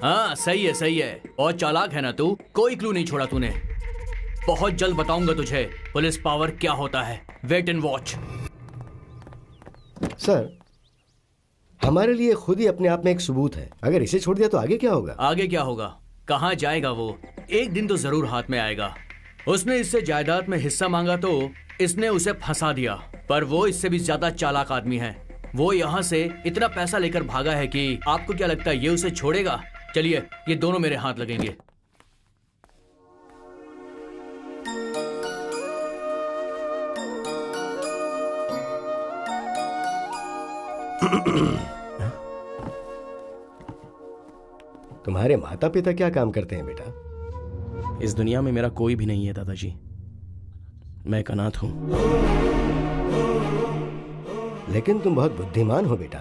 हाँ सही है सही है, और चालाक है ना तू, कोई क्लू नहीं छोड़ा तूने। बहुत जल्द बताऊंगा तुझे पुलिस पावर क्या होता है। Wait and watch. सर, हमारे लिए खुद ही अपने आप में एक सबूत है। अगर इसे छोड़ दिया तो आगे क्या होगा? आगे क्या होगा? कहाँ जाएगा वो? एक दिन तो जरूर हाथ में आएगा। उसने इससे जायदाद में हिस्सा मांगा तो इसने उसे फंसा दिया, पर वो इससे भी ज्यादा चालाक आदमी है। वो यहाँ से इतना पैसा लेकर भागा है कि आपको क्या लगता है ये उसे छोड़ेगा? चलिए, ये दोनों मेरे हाथ लगेंगे। तुम्हारे माता पिता क्या काम करते हैं बेटा? इस दुनिया में मेरा कोई भी नहीं है दादाजी, मैं एक अनाथ हूं। लेकिन तुम बहुत बुद्धिमान हो बेटा।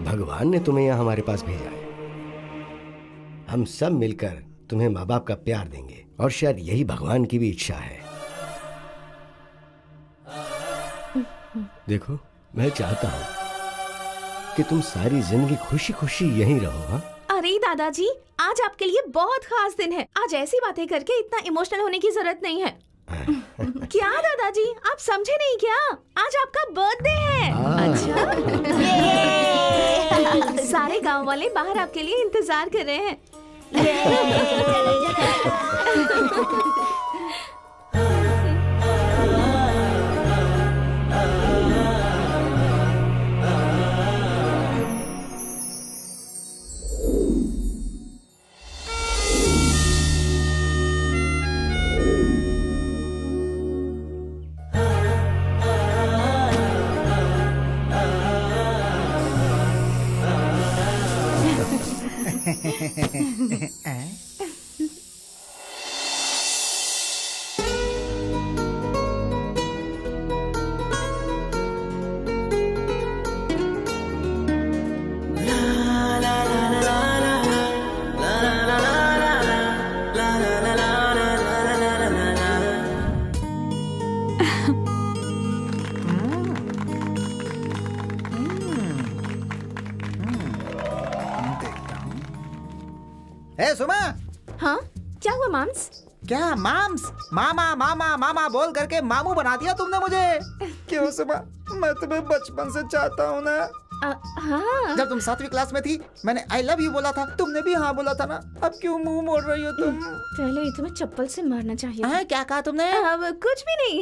भगवान ने तुम्हें यहां हमारे पास भेजा है। हम सब मिलकर तुम्हें माँ बाप का प्यार देंगे, और शायद यही भगवान की भी इच्छा है। देखो, मैं चाहता हूं कि तुम सारी जिंदगी खुशी खुशी यहीं रहो। हाँ? अरे दादाजी, आज आपके लिए बहुत खास दिन है। आज ऐसी बातें करके इतना इमोशनल होने की जरूरत नहीं है। क्या दादाजी, आप समझे नहीं क्या? आज आपका बर्थडे है। अच्छा। सारे गांव वाले बाहर आपके लिए इंतजार कर रहे हैं। सुमा। हाँ, क्या हुआ माम्स? क्या माम्स? मामा मामा मामा बोल करके मामू बना दिया तुमने मुझे। क्यों सुमा? मैं तुम्हें बचपन से चाहता हूँ ना। हाँ। जब तुम 7वीं क्लास में थी, मैंने आई लव यू बोला था, तुमने भी हाँ बोला था ना। अब क्यों मुंह मोड़ रही हो तुम? पहले तुम्हें चप्पल से मारना चाहिए। क्या कहा तुमने? अब कुछ भी नहीं।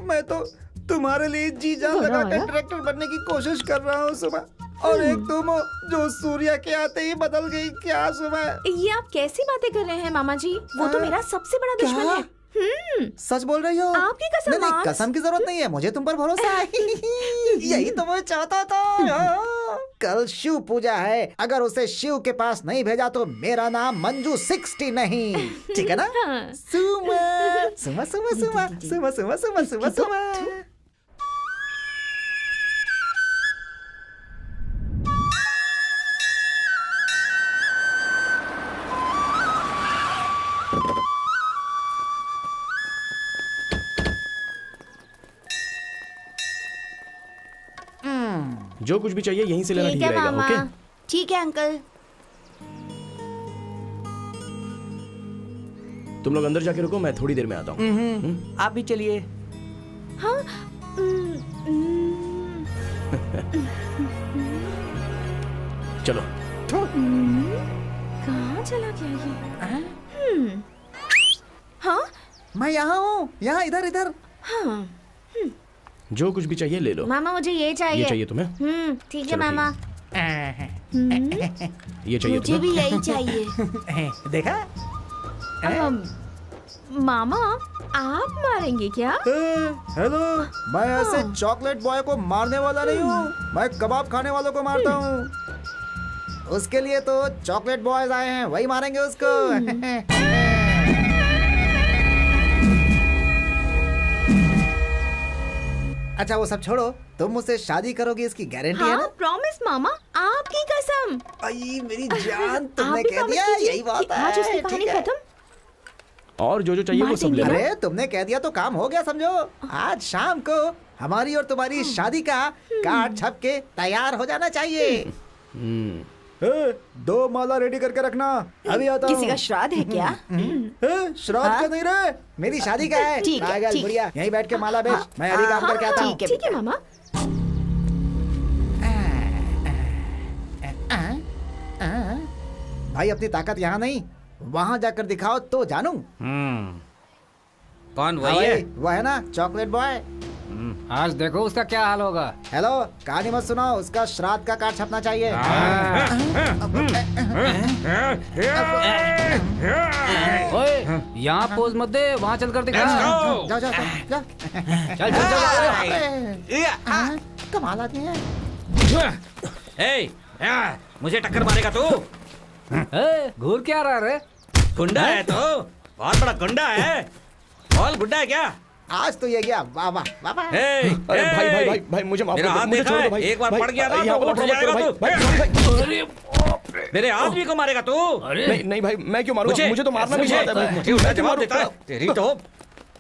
मैं तो तुम्हारे लिए जी जान लगा कर डायरेक्टर बनने की कोशिश कर रहा हूँ सुमा, और एक तुम जो सूर्या के आते ही बदल गई। क्या सुमा? ये आप कैसी बातें कर रहे हैं मामा जी? वो तो मेरा सबसे बड़ा दुश्मन है। सच बोल रही हो? आपकी कसम। नहीं, कसम की जरूरत नहीं है, मुझे तुम पर भरोसा है। यही तो मैं चाहता था। कल शिव पूजा है, अगर उसे शिव के पास नहीं भेजा तो मेरा नाम मंजू 60 नहीं, ठीक है ना? सुमा सुमा सुमा सुमा सुमा सुमा सुमा सुमा सुमा। जो कुछ भी चाहिए यहीं से लेना ठीक रहेगा। ओके? ठीक है अंकल। तुम लोग अंदर जाके रुको, मैं थोड़ी देर में आता हूँ। आप भी चलिए। हाँ। चलो। कहाँ चला गया ये? हाँ? मैं यहाँ हूँ, यहाँ इधर इधर। हाँ। जो कुछ भी चाहिए ले लो। मामा मुझे ये चाहिए। ये चाहिए तुम्हें? ठीक है मामा। ये चाहिए मुझे भी यही चाहिए। देखा? मामा आप मारेंगे क्या? हेलो, मैं ऐसे चॉकलेट बॉय को मारने वाला नहीं हूँ, मैं कबाब खाने वालों को मारता हूँ। उसके लिए तो चॉकलेट बॉयज आए हैं, वही मारेंगे उसको। अच्छा वो सब छोड़ो, तुम मुझसे शादी करोगी इसकी गारंटी है ना? प्रॉमिस मामा, आपकी कसम। आई मेरी जान, तुमने कह दिया, यही बात है। आज उसकी कहानी खत्म। और जो चाहिए वो सब ले लो। अरे तुमने कह दिया तो काम हो गया समझो। आज शाम को हमारी और तुम्हारी शादी का कार्ड छप के तैयार हो जाना चाहिए। 2 माला रेडी करके रखना, अभी आता हूँ। किसी का श्राद्ध है क्या? श्राद्ध का नहीं रे, मेरी शादी का है। ठीक है, पागल ठीक। बुढ़िया, यहीं बैठ के माला बेच, मैं अभी काम करके आता हूँ। ठीक है मामा। भाई अपनी ताकत यहाँ नहीं, वहाँ जाकर दिखाओ तो जानू। कौन वही है? वो है ना चॉकलेट बॉय। आज देखो उसका क्या हाल होगा। हेलो, कहानी मत सुनाओ, उसका श्राद्ध का कार्ड छपना चाहिए। ओए, यहाँ पोज मत दे, वहाँ चलकर दिखा। जाओ जाओ जाओ। चल चल चल। कमाल आदमी है। मुझे टक्कर मारेगा तू? घूर क्या रहा रे? गुंडा है तो, बहुत बड़ा गुंडा है। बोल गुंडा है क्या? आज तो ये गया, वाह वाह वाह वाह। अरे भाई मुझे माफ कर दो, मुझे छोड़ दो भाई। एक बार पड़ गया ना यहाँ तो पर उठ मत जाएगा करो तू। भाई। मेरे आदमी को मारेगा तू? नहीं भाई, मैं क्यों मारूंगा? मुझे तो मारना नहीं आता भाई। मुझे उल्टा जवाब देता है। तेरी तो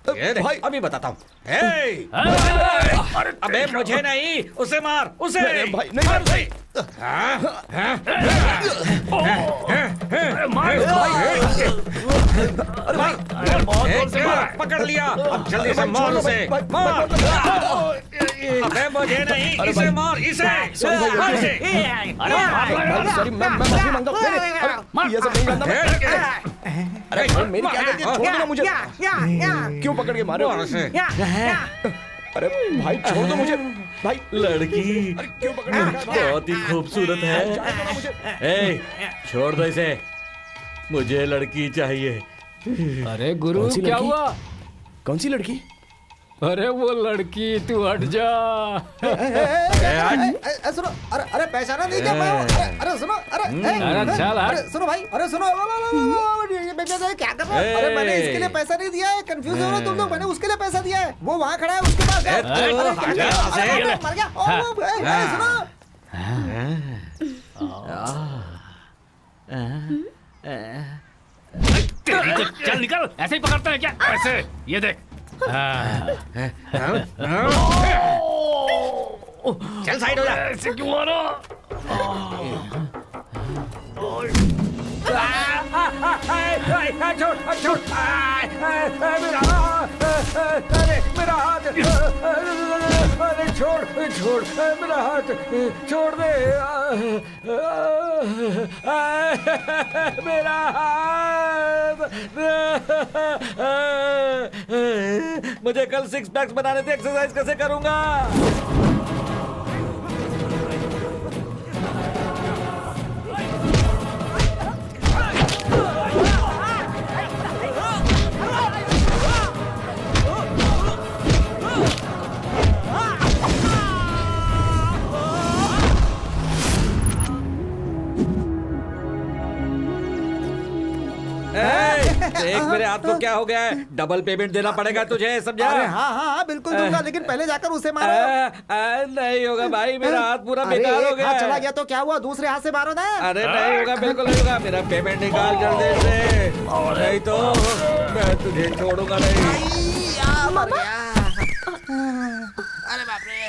ये देख, अभी बताता हूँ। अबे मुझे नहीं, उसे मार, उसे भाई नहीं मार उसे। पकड़ लिया, अब जल्दी से मार उसे, मार। अबे मुझे नहीं, इसे मार, इसे मार इसे। सॉरी, मैं माफी मांगता हूँ। ये सब नहीं करना मैं। अरे भाई मेरी क्या गलती है? छोड़ दो मुझे। क्यों पकड़ के मारे? अरे भाई छोड़ दो मुझे भाई। लड़की क्यों पकड़ के रखा? बहुत ही खूबसूरत है। ए, छोड़ दो इसे, मुझे लड़की चाहिए। अरे गुरु क्या हुआ? कौन सी लड़की? अरे वो लड़की, तू हट जा। सुनो, अरे पहचाना नहीं क्या मैं? अरे सुनो, अरे सुनो भाई, अरे सुनो, क्या कर रहे हो? अरे मैंने इसके लिए पैसा नहीं दिया है, कंफ्यूज हो रहे हो तुम लोग। मैंने उसके लिए पैसा दिया है, वो वहाँ खड़ा है, उसके पास है। मर गया। सुनो, चल निकल। ऐसे ही पकड़ते हैं क्या? ऐसे, ये देख। चल साइड हो जा। ऐसे क्यों मारो? छोड़ मेरा हाथ, अरे छोड़ मेरा हाथ, छोड़ दे मेरा हाथ। मुझे कल 6 पैक्स बनाने थे, एक्सरसाइज कैसे करूंगा? देख मेरे हाथ को क्या हो गया है, डबल पेमेंट देना पड़ेगा तुझे, समझा? अरे हाँ बिल्कुल दूंगा, लेकिन पहले जाकर उसे मारो। नहीं होगा भाई, मेरा हाथ पूरा बेकार हो गया। चला गया तो क्या हुआ, दूसरे हाथ से मारो ना। अरे नहीं होगा, बिल्कुल नहीं होगा। मेरा पेमेंट निकाल जल्दी से, नहीं तो मैं तुझे छोड़ूंगा नहीं। अरे बाप रे।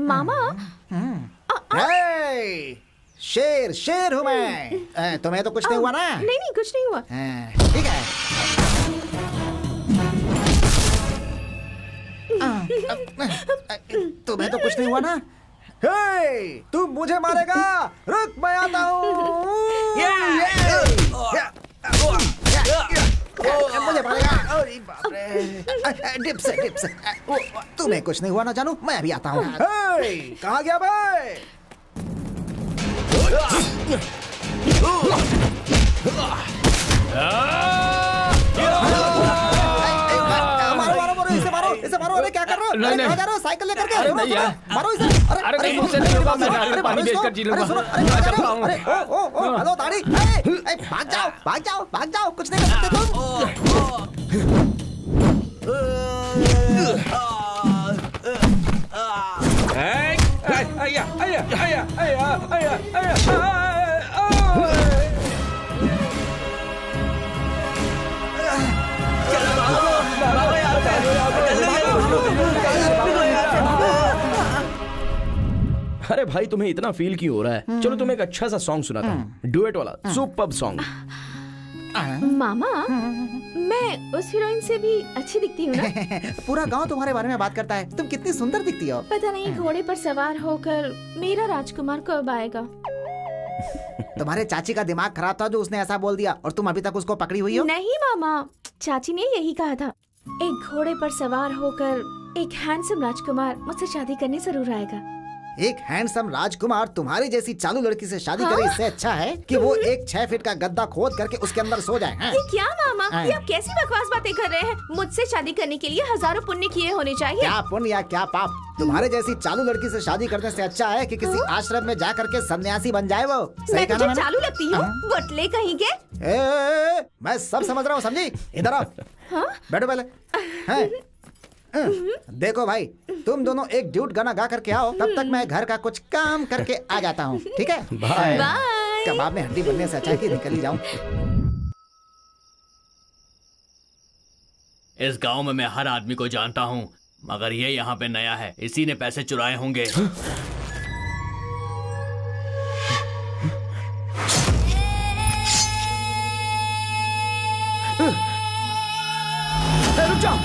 मामा, शेर हूँ मैं। तुम्हें तो कुछ नहीं हुआ ना? नहीं कुछ नहीं हुआ। ठीक है। तुम्हें तो कुछ नहीं हुआ ना? तू मुझे मारेगा? रुक, मैं आता हूँ। मुझे मारेगा। अरे बाप रे, डिप्स है, डिप्स है। तुम्हें कुछ नहीं हुआ ना जानू, मैं अभी आता हूँ। कहाँ गया भाई? इसे मारो। अरे क्या कर रहे हो? नहीं, नहीं। कहाँ जा रहे हो? साइकिल लेकर के? अरे नहीं यार। मारो इसे। अरे नहीं, मुझसे नहीं होगा, मैं नारियल पानी बेचकर जी लूंगा। अरे ओ हेलो दाढ़ी। भाग जाओ, कुछ नहीं कर सकते तुम। अरे भाई तुम्हें इतना फील क्यों हो रहा है? चलो तुम्हें एक अच्छा सा सॉन्ग सुनाता हूँ, डुएट वाला सुपर्ब सॉन्ग। मामा, मैं उस हीरोइन से भी अच्छी दिखती हूँ ना? पूरा गांव तुम्हारे बारे में बात करता है। तुम कितनी सुंदर दिखती हो। पता नहीं घोड़े पर सवार होकर मेरा राजकुमार कब आएगा? तुम्हारे चाची का दिमाग खराब था जो उसने ऐसा बोल दिया, और तुम अभी तक उसको पकड़ी हुई हो। नहीं मामा, चाची ने यही कहा था, एक घोड़े पर सवार होकर एक हैंडसम राजकुमार मुझसे शादी करने जरूर आएगा। एक हैंडसम राजकुमार तुम्हारी जैसी चालू लड़की से शादी करे, इससे अच्छा है कि वो एक 6 फीट का गद्दा खोद करके उसके अंदर सो जाए। ये क्या मामा, ये आप कैसी बकवास बातें कर रहे हैं? मुझसे शादी करने के लिए हजारों पुण्य किए होने चाहिए। क्या पुण्य या क्या पाप? तुम्हारे जैसी चालू लड़की से शादी करने से अच्छा है कि किसी आश्रम में जा करके सन्यासी बन जाए वो। मैं तुझे चालू लगती हूँ? बटले कहीं के? मैं सब समझ रहा हूँ, समझी? इधर आओ, बैठो पहले। देखो भाई, तुम दोनों एक ड्यूट गाना गा करके आओ, तब तक मैं घर का कुछ काम करके आ जाता हूँ, ठीक है? बाय। कबाब में हड्डी बनने से अच्छा है कि निकल ही जाऊं। इस गांव में मैं हर आदमी को जानता हूँ, मगर ये यहाँ पे नया है, इसी ने पैसे चुराए होंगे। रुक जाओ।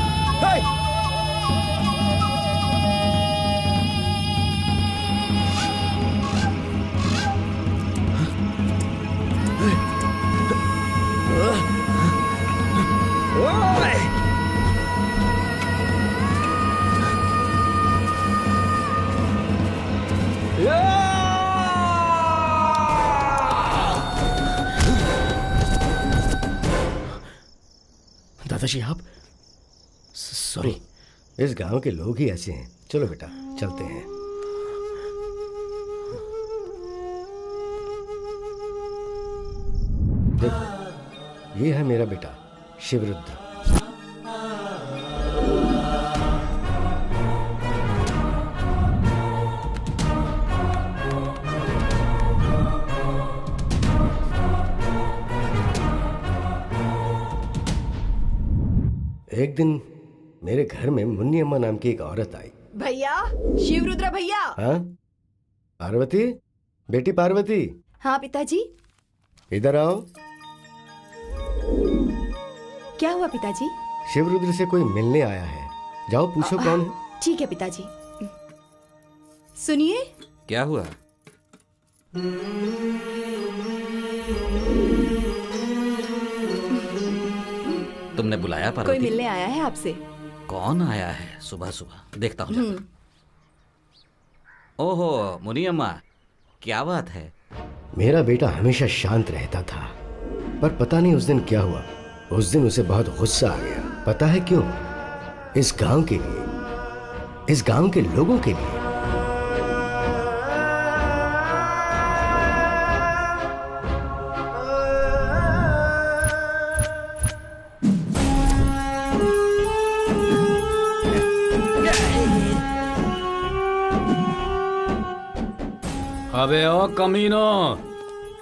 दादाजी आप सॉरी। इस गांव के लोग ही ऐसे हैं। चलो बेटा चलते हैं। देखो ये है मेरा बेटा शिवरुद्र। एक दिन मेरे घर में मुन्नी अम्मा नाम की एक औरत आई। भैया, शिवरुद्र भैया। हाँ पार्वती, बेटी पार्वती। हाँ पिताजी। इधर आओ। क्या हुआ पिताजी? शिवरुद्र से कोई मिलने आया है, जाओ पूछो कौन है। ठीक है पिताजी। सुनिए। क्या हुआ? तुमने बुलाया पार्वती? कोई मिलने आया है आपसे। कौन आया है सुबह सुबह? देखता हूँ। ओहो मुनी अम्मा, क्या बात है? मेरा बेटा हमेशा शांत रहता था, पर पता नहीं उस दिन क्या हुआ। उस दिन उसे बहुत गुस्सा आ गया। पता है क्यों? इस गांव के लिए, इस गांव के लोगों के लिए। अबे ओ कमीनो,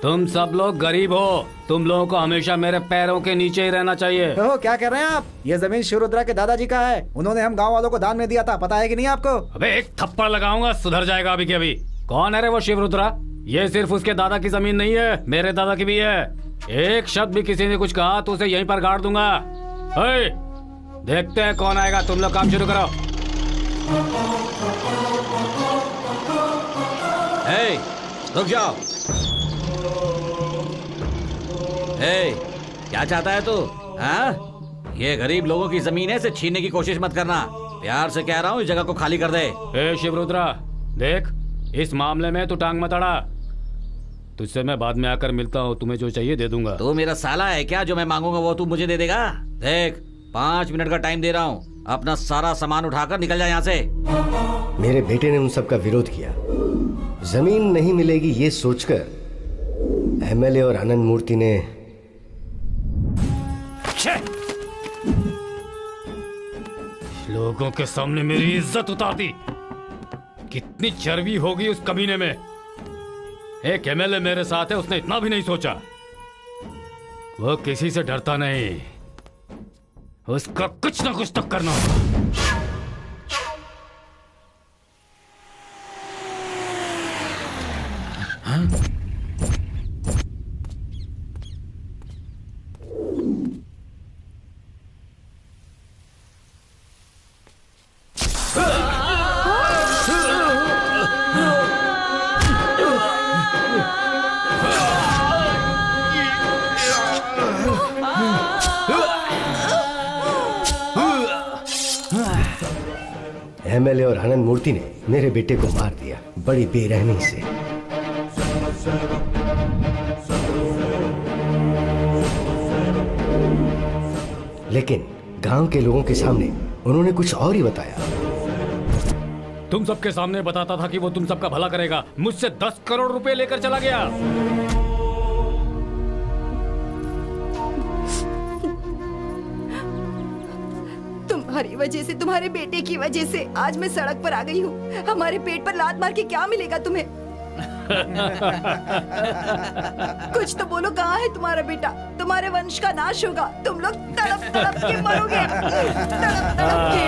तुम सब लोग गरीब हो, तुम लोगों को हमेशा मेरे पैरों के नीचे ही रहना चाहिए। तो क्या कह रहे हैं आप? ये जमीन शिवरुद्रा के दादाजी का है, उन्होंने हम गांव वालों को दान में दिया था, पता है कि नहीं आपको? अबे एक थप्पड़ लगाऊंगा, सुधर जाएगा अभी के अभी। कौन है रे वो शिवरुद्रा? ये सिर्फ उसके दादा की जमीन नहीं है, मेरे दादा की भी है। एक शब्द भी किसी ने कुछ कहा तो उसे यहीं पर गाड़ दूंगा। देखते हैं कौन आएगा। तुम लोग काम शुरू करो। रुक जाओ। क्या चाहता है तू? हाँ? ये गरीब लोगों की जमीन है, इसे छीनने की कोशिश मत करना। प्यार से कह रहा हूँ, इस जगह को खाली कर दे। ए शिवरुद्रा, देख, इस मामले में तू टांग मत अड़ा। तुझसे मैं बाद में आकर मिलता हूँ, तुम्हें जो चाहिए दे दूंगा। तू मेरा साला है क्या? जो मैं मांगूंगा वो तू मुझे दे देगा? देख, 5 मिनट का टाइम दे रहा हूँ, अपना सारा सामान उठाकर निकल जा यहाँ से। मेरे बेटे ने उन सब का विरोध किया। जमीन नहीं मिलेगी ये सोचकर एमएलए और आनंद मूर्ति ने लोगों के सामने मेरी इज्जत उतार दी। कितनी चर्बी होगी उस कमीने में। एक एमएलए मेरे साथ है, उसने इतना भी नहीं सोचा। वो किसी से डरता नहीं, उसका कुछ ना कुछ तो करना होगा। एमएलए और आनंद मूर्ति ने मेरे बेटे को मार दिया बड़ी बेरहमी से। लेकिन गांव के लोगों के सामने उन्होंने कुछ और ही बताया। तुम सबके सामने बताता था कि वो तुम सबका भला करेगा, मुझसे 10 करोड़ रुपए लेकर चला गया। तुम्हारी वजह से, तुम्हारे बेटे की वजह से आज मैं सड़क पर आ गई हूँ। हमारे पेट पर लात मार के क्या मिलेगा तुम्हें? कुछ तो बोलो, कहाँ है तुम्हारा बेटा? तुम्हारे वंश का नाश होगा, तुम लोग तड़प तड़प के मरोगे, तड़प तड़प के।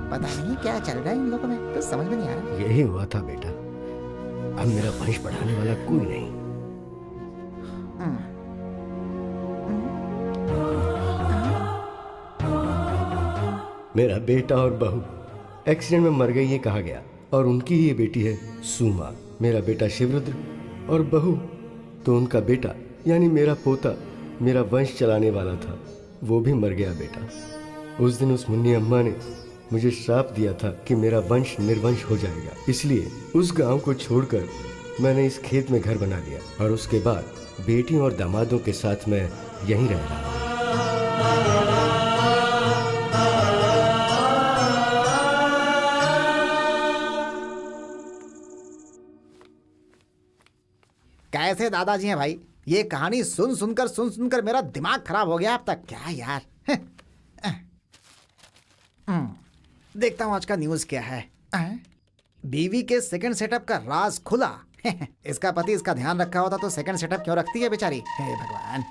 पता नहीं क्या चल रहा है इन लोगों में, तो समझ में नहीं आ रहा। यही हुआ था बेटा, अब मेरा वंश बढ़ाने वाला कोई नहीं। मेरा बेटा और बहू एक्सीडेंट में मर गई ये कहा गया, और उनकी ही ये बेटी है सुमा। मेरा बेटा शिवरुद्र और बहू तो उनका बेटा यानी मेरा पोता मेरा वंश चलाने वाला था, वो भी मर गया बेटा। उस दिन उस मुन्नी अम्मा ने मुझे श्राप दिया था कि मेरा वंश निर्वंश हो जाएगा, इसलिए उस गांव को छोड़कर मैंने इस खेत में घर बना लिया, और उसके बाद बेटियों और दामादों के साथ मैं यहीं रह रहा हूं। कैसे दादाजी हैं भाई? ये कहानी सुन सुनकर मेरा दिमाग खराब हो गया अब तक। क्या यार। देखता हूँ आज का न्यूज़ क्या है। बीवी के सेकंड सेटअप का राज खुला। इसका पति इसका ध्यान रखा होता तो सेकंड सेटअप क्यों रखती है बेचारी? हे भगवान।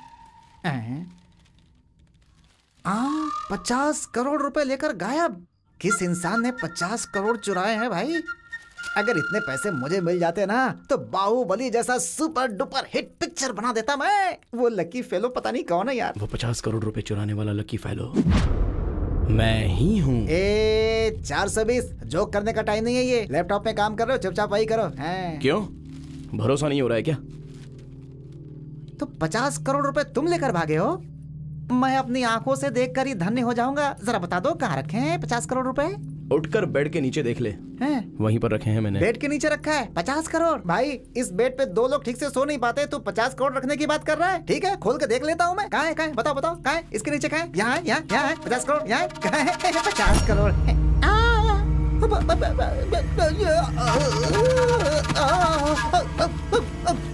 50 करोड़ रुपए लेकर गायब। किस इंसान ने 50 करोड़ चुराए हैं भाई? अगर इतने पैसे मुझे मिल जाते ना तो बाहुबली जैसा सुपर डुपर हिट पिक्चर बना देता मैं। वो लकी फेलो पता नहीं कौन है यार। वो 50 करोड़ रुपए चुराने वाला लकी फेलो मैं ही हूँ। 420 जोक करने का टाइम नहीं है ये। लैपटॉप में काम कर रहे हो, चुपचाप वही करो। क्यों, भरोसा नहीं हो रहा है क्या? तो 50 करोड़ रुपए तुम लेकर भागे हो? मैं अपनी आंखों से देखकर ही धन्य हो जाऊंगा। जरा बता दो कहाँ रखे हैं 50 करोड़ रुपए? उठकर बेड के नीचे देख ले, वहीं पर रखे हैं मैंने। बेड के नीचे रखा है 50 करोड़? भाई इस बेड पे 2 लोग ठीक से सो नहीं पाते, तो 50 करोड़ रखने की बात कर रहा है? ठीक है, खोल के देख लेता हूँ मैं। कहाँ है? बताओ कहाँ है? इसके नीचे कहाँ है? यहाँ है 50 करोड़। यहाँ कहाँ है 50 करोड़?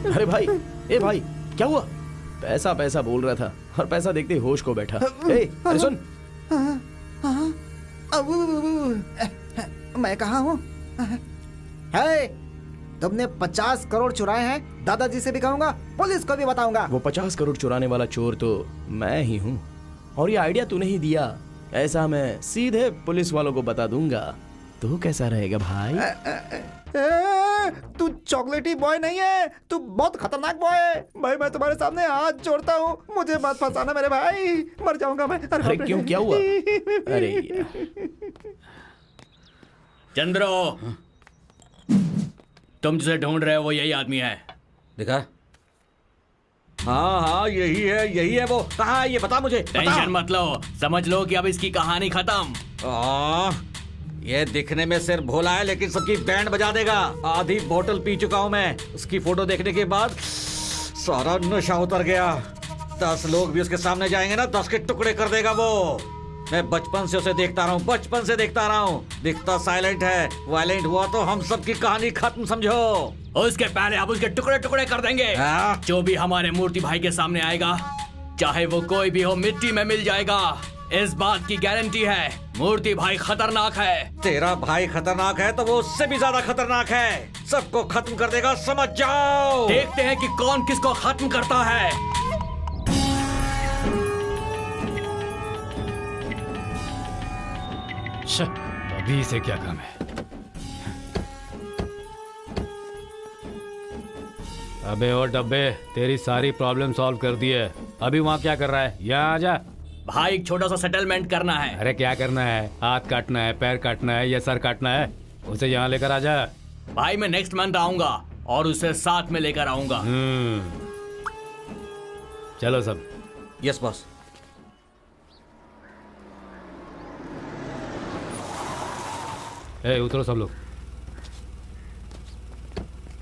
अरे भाई, ए भाई, क्या हुआ? पैसा पैसा बोल रहा था और पैसा देखते ही होश को बैठा। अरे सुन, मैं कहाँ हूँ? तुमने 50 करोड़ चुराए हैं, दादाजी से भी कहूंगा, पुलिस को भी बताऊंगा। वो 50 करोड़ चुराने वाला चोर तो मैं ही हूँ, और ये आइडिया तूने ही दिया। ऐसा मैं सीधे पुलिस वालों को बता दूंगा। तो कैसा रहेगा भाई? तू चॉकलेटी बॉय नहीं है, तू बहुत खतरनाक बॉय है भाई। मैं तुम्हारे सामने हाथ जोड़ता हूँ, मुझे मत फंसाना मेरे भाई, मर जाऊंगा मैं। अरे क्यों, क्या हुआ? अरे चंद्रो, तुम जिसे ढूंढ रहे हो वो यही आदमी है। दिखा? हाँ हाँ यही है वो। कहाँ है ये बता मुझे। टेंशन मत लो, समझ लो कि अब इसकी कहानी खत्म। ये दिखने में सिर्फ भोला है लेकिन सबकी बैंड बजा देगा। आधी बोतल पी चुका हूँ मैं। उसकी फोटो देखने के बाद सारा नशा उतर गया। 10 लोग भी उसके सामने जाएंगे ना 10 के टुकड़े कर देगा वो। मैं बचपन से उसे देखता रहा हूँ, बचपन से देखता रहा हूँ। दिखता साइलेंट है, वायलेंट हुआ तो हम सबकी कहानी खत्म समझो। उसके पहले आप उसके टुकड़े टुकड़े कर देंगे। जो भी हमारे मूर्ति भाई के सामने आएगा, चाहे वो कोई भी हो, मिट्टी में मिल जाएगा। इस बात की गारंटी है। मूर्ति भाई खतरनाक है। तेरा भाई खतरनाक है तो वो उससे भी ज्यादा खतरनाक है। सबको खत्म कर देगा, समझ जाओ। देखते हैं कि कौन किसको खत्म करता है। अभी इसे क्या काम है? अबे ओ डब्बे, तेरी सारी प्रॉब्लम सॉल्व कर दी है। अभी वहाँ क्या कर रहा है? यहाँ आजा। भाई एक छोटा सा सेटलमेंट करना है। अरे क्या करना है? हाथ काटना है, पैर काटना है या सर काटना है? उसे यहाँ लेकर आजा। भाई मैं नेक्स्ट मंथ आऊंगा और उसे साथ में लेकर आऊंगा। चलो सब। Yes boss. उतरो सब लोग।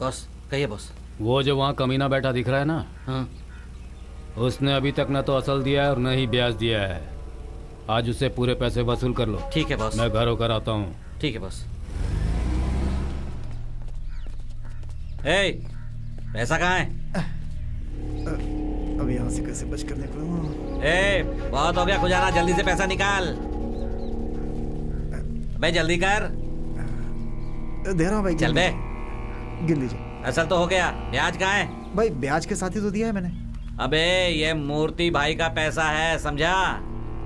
बॉस कहिए बॉस। वो जो वहाँ कमीना बैठा दिख रहा है ना, हाँ। उसने अभी तक न तो असल दिया है और न ही ब्याज दिया है। आज उससे पूरे पैसे वसूल कर लो। ठीक है बॉस। मैं घर होकर आता हूँ। ठीक है बॉस। पैसा कहाँ है? अब यहाँ से कैसे बच कर निकलूं? बहुत हो गया खुजाना, जल्दी से पैसा निकाल। भाई जल्दी कर। दे रहा हूँ भाई। चल बे। गिन लीजिए। असल तो हो गया, ब्याज कहाँ है? भाई ब्याज के साथ ही तो दिया है मैंने। अबे ये मूर्ति भाई का पैसा है, समझा?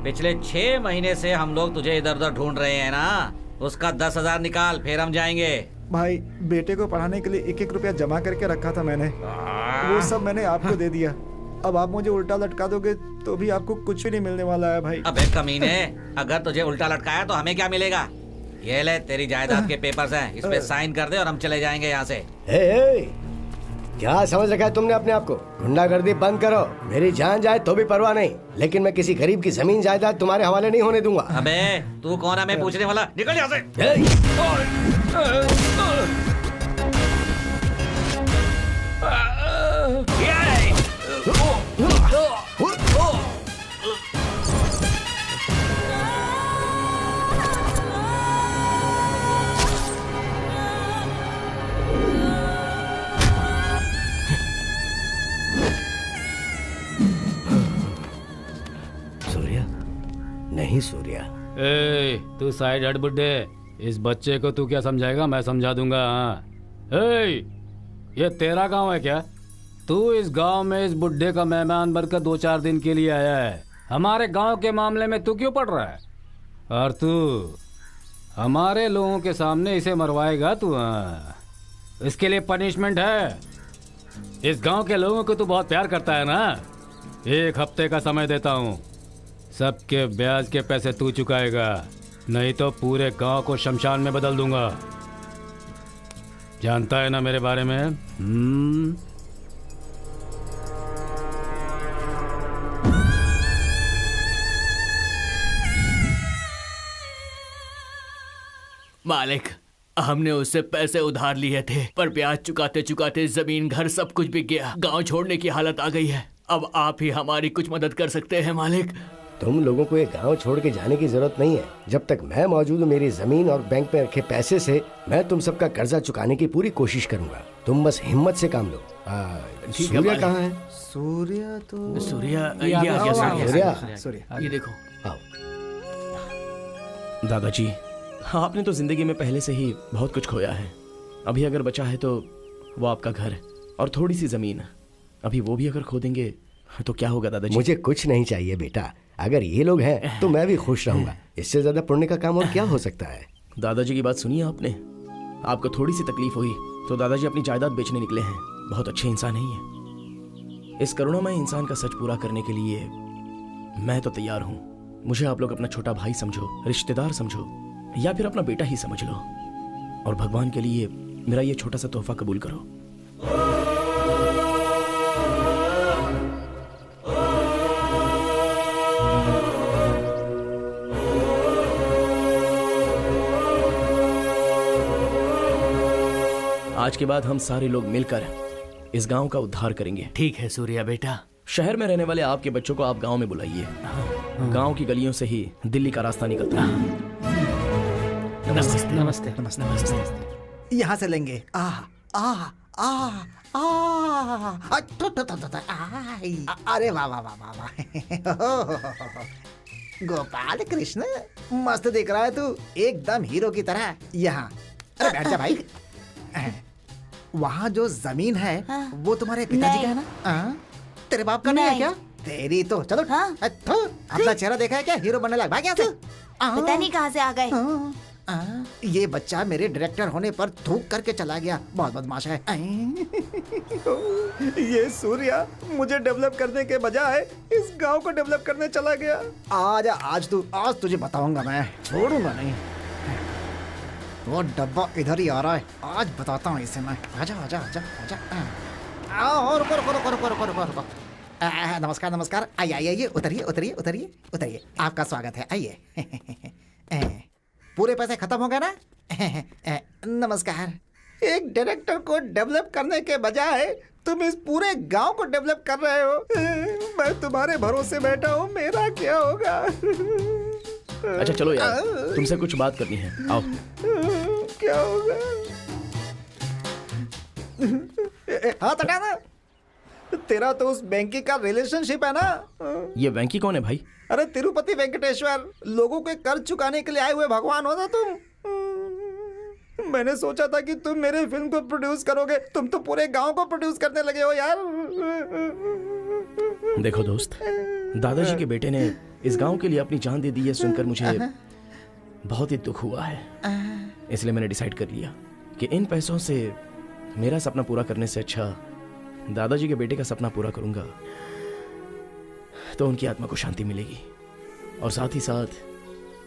पिछले 6 महीने से हम लोग तुझे इधर उधर ढूंढ रहे हैं ना। उसका 10,000 निकाल, फिर हम जाएंगे। भाई बेटे को पढ़ाने के लिए 1-1 रुपया जमा करके रखा था मैंने, वो सब मैंने आपको दे दिया। अब आप मुझे उल्टा लटका दोगे तो भी आपको कुछ भी नहीं मिलने वाला है भाई। अबे कमीने, अगर तुझे उल्टा लटकाया तो हमें क्या मिलेगा? ये ले तेरी जायदाद के पेपर्स हैं, इस पे साइन कर दे और हम चले जाएंगे यहाँ से। क्या समझ रखा है तुमने अपने आप को? गुंडागर्दी बंद करो। मेरी जान जाए तो भी परवाह नहीं, लेकिन मैं किसी गरीब की जमीन जायदाद तुम्हारे हवाले नहीं होने दूंगा। अबे तू कौन है मैं पूछने वाला? निकल यहाँ से। नहीं सूर्या। तू साइड हट बुड्ढे। इस बच्चे को तू क्या समझाएगा, मैं समझा दूंगा। ये तेरा गांव है क्या? तू इस गांव में इस बुड्ढे का मेहमान बनकर 2-4 दिन के लिए आया है। हमारे गांव के मामले में तू क्यों पड़ रहा है? और तू हमारे लोगों के सामने इसे मरवाएगा तू? इसके लिए पनिशमेंट है। इस गांव के लोगों को तू बहुत प्यार करता है ना। 1 हफ्ते का समय देता हूँ, सबके ब्याज के पैसे तू चुकाएगा, नहीं तो पूरे गांव को शमशान में बदल दूंगा। जानता है ना मेरे बारे में? मालिक, हमने उससे पैसे उधार लिए थे, पर ब्याज चुकाते चुकाते जमीन घर सब कुछ बिक गया। गांव छोड़ने की हालत आ गई है। अब आप ही हमारी कुछ मदद कर सकते हैं मालिक। तुम लोगों को ये गांव छोड़ के जाने की जरूरत नहीं है। जब तक मैं मौजूद हूँ, मेरी जमीन और बैंक में रखे पैसे से मैं तुम सबका कर्जा चुकाने की पूरी कोशिश करूंगा। तुम बस हिम्मत से काम लो। सूर्या कहाँ है? सूर्या तो सूर्या ये देखो। दादाजी, आपने तो जिंदगी में पहले से ही बहुत कुछ खोया है। अभी अगर बचा है तो वो आपका घर और थोड़ी सी जमीन। अभी वो भी अगर खो देंगे तो क्या होगा दादाजी? मुझे कुछ नहीं चाहिए बेटा। अगर ये लोग हैं तो मैं भी खुश रहूंगा। इससे ज्यादा पुण्य का काम और क्या हो सकता है? दादाजी की बात सुनिए आपने। आपको थोड़ी सी तकलीफ हुई तो दादाजी अपनी जायदाद बेचने निकले हैं। बहुत अच्छे इंसान नहीं है। इस करुणामय इंसान का सच पूरा करने के लिए मैं तो तैयार हूँ। मुझे आप लोग अपना छोटा भाई समझो, रिश्तेदार समझो, या फिर अपना बेटा ही समझ लो। और भगवान के लिए मेरा ये छोटा सा तोहफा कबूल करो। आज के बाद हम सारे लोग मिलकर इस गांव का उद्धार करेंगे। ठीक है सूर्या बेटा। शहर में रहने वाले आपके बच्चों को आप गांव में बुलाइए। गांव की गलियों से ही दिल्ली का रास्ता निकलता है। नमस्ते नमस्ते नमस्ते नमस्ते। यहाँ से लेंगे। आ आ आ आ अरे वाह वाह वाह वाह वाह। गोपाल कृष्ण, मस्त दिख रहा है तू, एकदम हीरो की तरह। यहाँ अरे बैठ जा भाई। वहाँ जो जमीन है वो तुम्हारे पिताजी का है ना? तेरे बाप का नहीं है क्या? तेरी तो चलो। अपना चेहरा देखा है क्या? हीरो बनने लगा भाग यहाँ से। पता नहीं कहाँ से आ गए। ये बच्चा मेरे डायरेक्टर होने पर थूक करके चला गया, बहुत बदमाश है। ये सूर्या मुझे डेवलप करने के बजाय इस गांव को डेवलप करने चला गया। आज तुझे बताऊंगा मैं, छोड़ूंगा नहीं। वो डब्बा इधर ही आ रहा है, आज बताता हूँ इसे मैं। आजा आजा आजा आजा। रुको। नमस्कार नमस्कार। आइए उतरिए उतरिए उतरिए उतरिए। आपका स्वागत है, आइए। पूरे पैसे खत्म हो गए ना? नमस्कार। एक डायरेक्टर को डेवलप करने के बजाय तुम इस पूरे गांव को डेवलप कर रहे हो। मैं तुम्हारे भरोसे बैठा हूँ, मेरा क्या होगा? अच्छा चलो यार, तुमसे कुछ बात करनी है, आओ। क्या होगा? हाथ हटाना। तेरा तो उस बैंकी का रिलेशनशिप है ना? ये बैंकी कौन है भाई? अरे तिरुपति वेंकटेश्वर, लोगों के कर्ज चुकाने के लिए आए हुए भगवान हो ना तुम। मैंने सोचा था कि तुम मेरे फिल्म को प्रोड्यूस करोगे, तुम तो पूरे गांव को प्रोड्यूस करने लगे हो यार। देखो दोस्त, दादाजी के बेटे ने इस गांव के लिए अपनी जान दे दी है सुनकर मुझे बहुत ही दुख हुआ है। इसलिए मैंने डिसाइड कर लिया कि इन पैसों से मेरा सपना पूरा करने से अच्छा दादाजी के बेटे का सपना पूरा करूंगा तो उनकी आत्मा को शांति मिलेगी और साथ ही साथ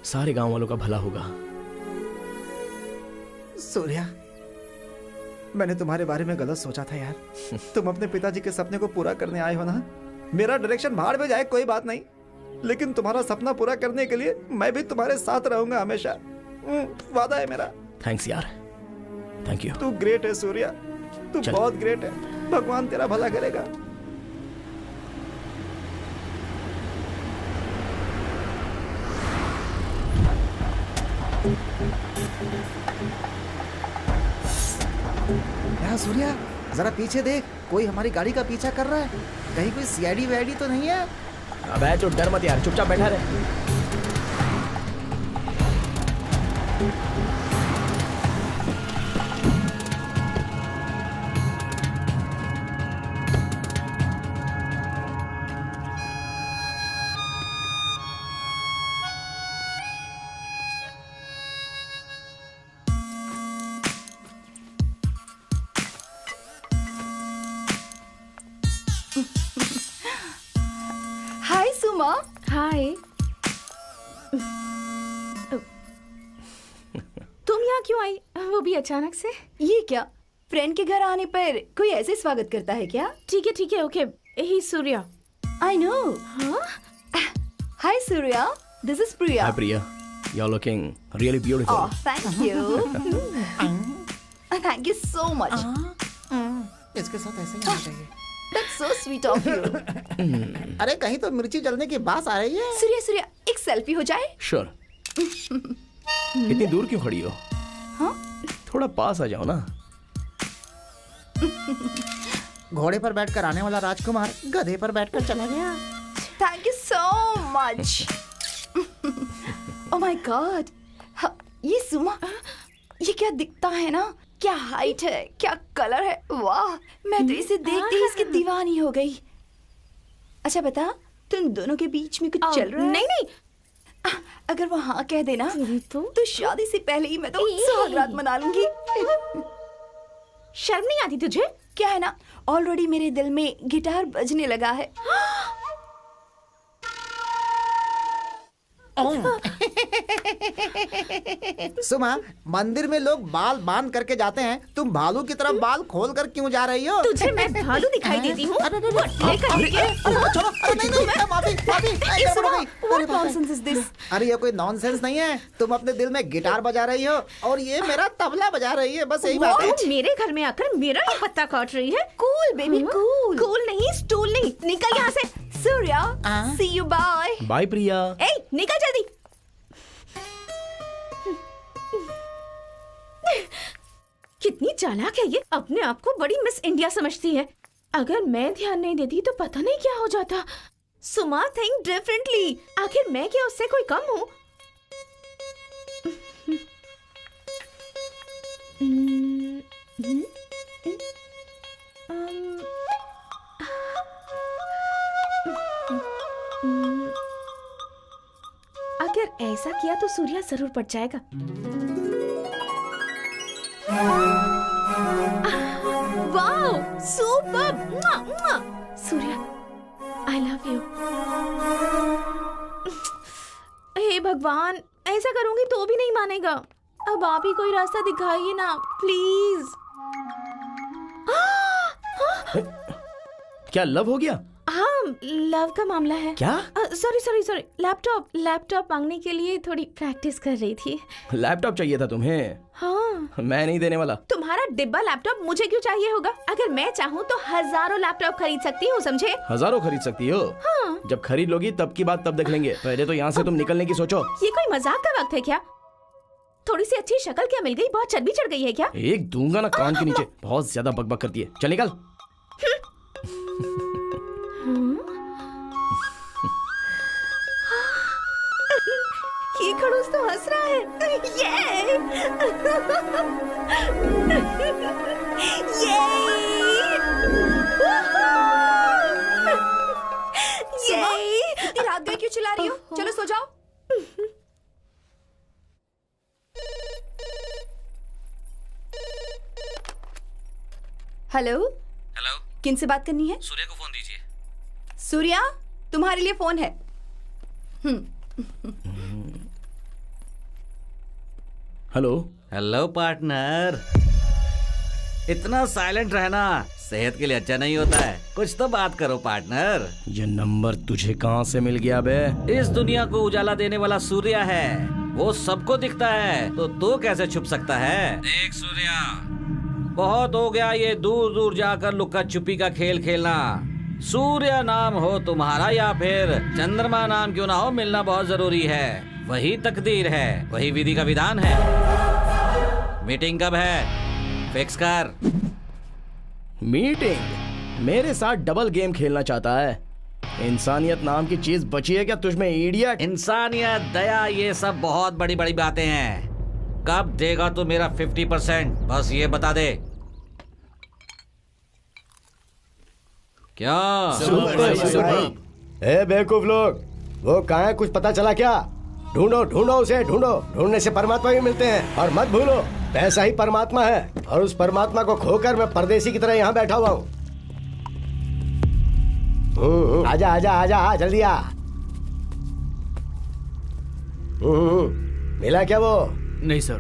सारे गांव वालों का भला होगा। सूर्या, मैंने तुम्हारे बारे में गलत सोचा था यार। तुम अपने पिताजी के सपने को पूरा करने आए हो ना? मेरा डायरेक्शन भाड़ में जाए कोई बात नहीं, लेकिन तुम्हारा सपना पूरा करने के लिए मैं भी तुम्हारे साथ रहूंगा हमेशा। वादा है मेरा। थैंक्स यार, थैंक यू। तू ग्रेट है सूर्या, तू बहुत ग्रेट है। भगवान तेरा भला करेगा। यार सूर्या, जरा पीछे देख, कोई हमारी गाड़ी का पीछा कर रहा है। कहीं कोई सीआईडी वीआईडी तो नहीं है? अबे जो डर मत यार, चुपचाप बैठा रहे। हाय सुमा। हाय। तुम यहाँ क्यों आई, वो भी अचानक से? ये क्या, फ्रेंड के घर आने पर कोई ऐसे स्वागत करता है क्या? ठीक है okay. Hi Surya. I know. Hi Surya, this is Priya. Hi Priya, you are looking really beautiful. Oh thank you. Thank you so much. इसके साथ ऐसे ही होना चाहिए। That's so sweet of you. अरे कहीं तो मिर्ची जलने की बात आ रही है। सूर्या, एक सेल्फी हो जाए? श्योर। इतनी दूर क्यों खड़ी हो? हाँ? थोड़ा पास आ जाओ ना। घोड़े पर बैठकर आने वाला राजकुमार गधे पर बैठकर चला गया। Thank you so much. Oh my God. ये सुमा, ये क्या दिखता है ना? क्या हाइट है, क्या कलर है, वाह! मैं तो इसे देखते ही इसकी दीवानी हो गई। अच्छा बता, तुम दोनों के बीच में कुछ चल रहा है? नहीं। अगर वो हाँ कह देना तो शादी से पहले ही मैं तो सुहागरात मना लूंगी। शर्म नहीं आती तुझे? क्या है ना, ऑलरेडी मेरे दिल में गिटार बजने लगा है। सुमा, मंदिर में लोग बाल बांध करके जाते हैं, तुम भालू की तरफ बाल खोल कर क्यों जा रही हो? तुझे मैं भालू दिखाई देती हूँ? अरे ये कोई नॉनसेंस नहीं है, तुम अपने दिल में गिटार बजा रही हो और ये मेरा तबला बजा रही है, बस यही बात है। मेरे घर में आकर मेरा ही पत्ता काट रही है। Cool baby cool. कूल नहीं, स्टूल नहीं, निकल यहाँ से। सूर्या, सी यू बाय। बाय प्रिया। ए, निकल जल्दी। कितनी चालाक है ये, अपने आप को बड़ी मिस इंडिया समझती है। अगर मैं ध्यान नहीं देती तो पता नहीं क्या हो जाता। सुमा थिंक डिफरेंटली। आखिर मैं क्या उससे कोई कम हूँ? अगर ऐसा किया तो सूर्या जरूर पड़ जाएगा। Wow, super. Surya, I love you. हे भगवान, ऐसा करूंगी तो भी नहीं मानेगा। अब आप ही कोई रास्ता दिखाइए ना प्लीज। क्या लव हो गया? हाँ, लव का मामला है। क्या? सॉरी, लैपटॉप मांगने के लिए थोड़ी प्रैक्टिस कर रही थी। लैपटॉप चाहिए था तुम्हें? हाँ। मैं नहीं देने वाला। तुम्हारा डिब्बा लैपटॉप मुझे क्यों चाहिए होगा? अगर मैं चाहूँ तो हजारों लैपटॉप खरीद सकती हूँ, समझे? हजारों खरीद सकती हो? हाँ। जब खरीद लोगी तब की बात तब देख लेंगे, पहले तो यहाँ से तुम निकलने की सोचो। ये कोई मजाक का वक्त है क्या? थोड़ी सी अच्छी शक्ल क्या मिल गई? बहुत चर्बी चढ़ गई है क्या? एक दूंगा ना कान के नीचे। बहुत ज्यादा बकबक करती है। चल निकल। ये खड़ूस तो हंस रहा है। ये इतनी रात गई क्यों चिल्ला रही हो? चलो सो जाओ। हेलो हेलो, किन से बात करनी है? सूर्या को फोन दीजिए। सूर्या, तुम्हारे लिए फोन है। हेलो। हेलो पार्टनर, इतना साइलेंट रहना सेहत के लिए अच्छा नहीं होता है। कुछ तो बात करो पार्टनर। ये नंबर तुझे कहाँ से मिल गया बे? इस दुनिया को उजाला देने वाला सूर्या है, वो सबको दिखता है, तो तू कैसे छुप सकता है? देख सूर्या, बहुत हो गया ये दूर दूर जाकर लुका छुपी का खेल खेलना। सूर्या नाम हो तुम्हारा या फिर चंद्रमा नाम क्यों ना हो, मिलना बहुत जरूरी है। वही तकदीर है, वही विधि का विधान है। मीटिंग कब है? फिक्स कर। मीटिंग? मेरे साथ डबल गेम खेलना चाहता है? इंसानियत नाम की चीज बची है क्या तुझमें इडियट? इंसानियत, दया, ये सब बहुत बड़ी बड़ी बातें हैं। कब देगा तू मेरा 50%? बस ये बता दे। क्या? ए बेवकूफ लोग, वो कहाँ है? कुछ पता चला क्या? ढूंढो उसे, ढूंढने से परमात्मा भी मिलते हैं। और मत भूलो, पैसा ही परमात्मा है, और उस परमात्मा को खोकर मैं परदेसी की तरह यहाँ बैठा हुआ हूँ। आजा आजा आजा, जल्दी आ। मिला क्या वो? नहीं सर।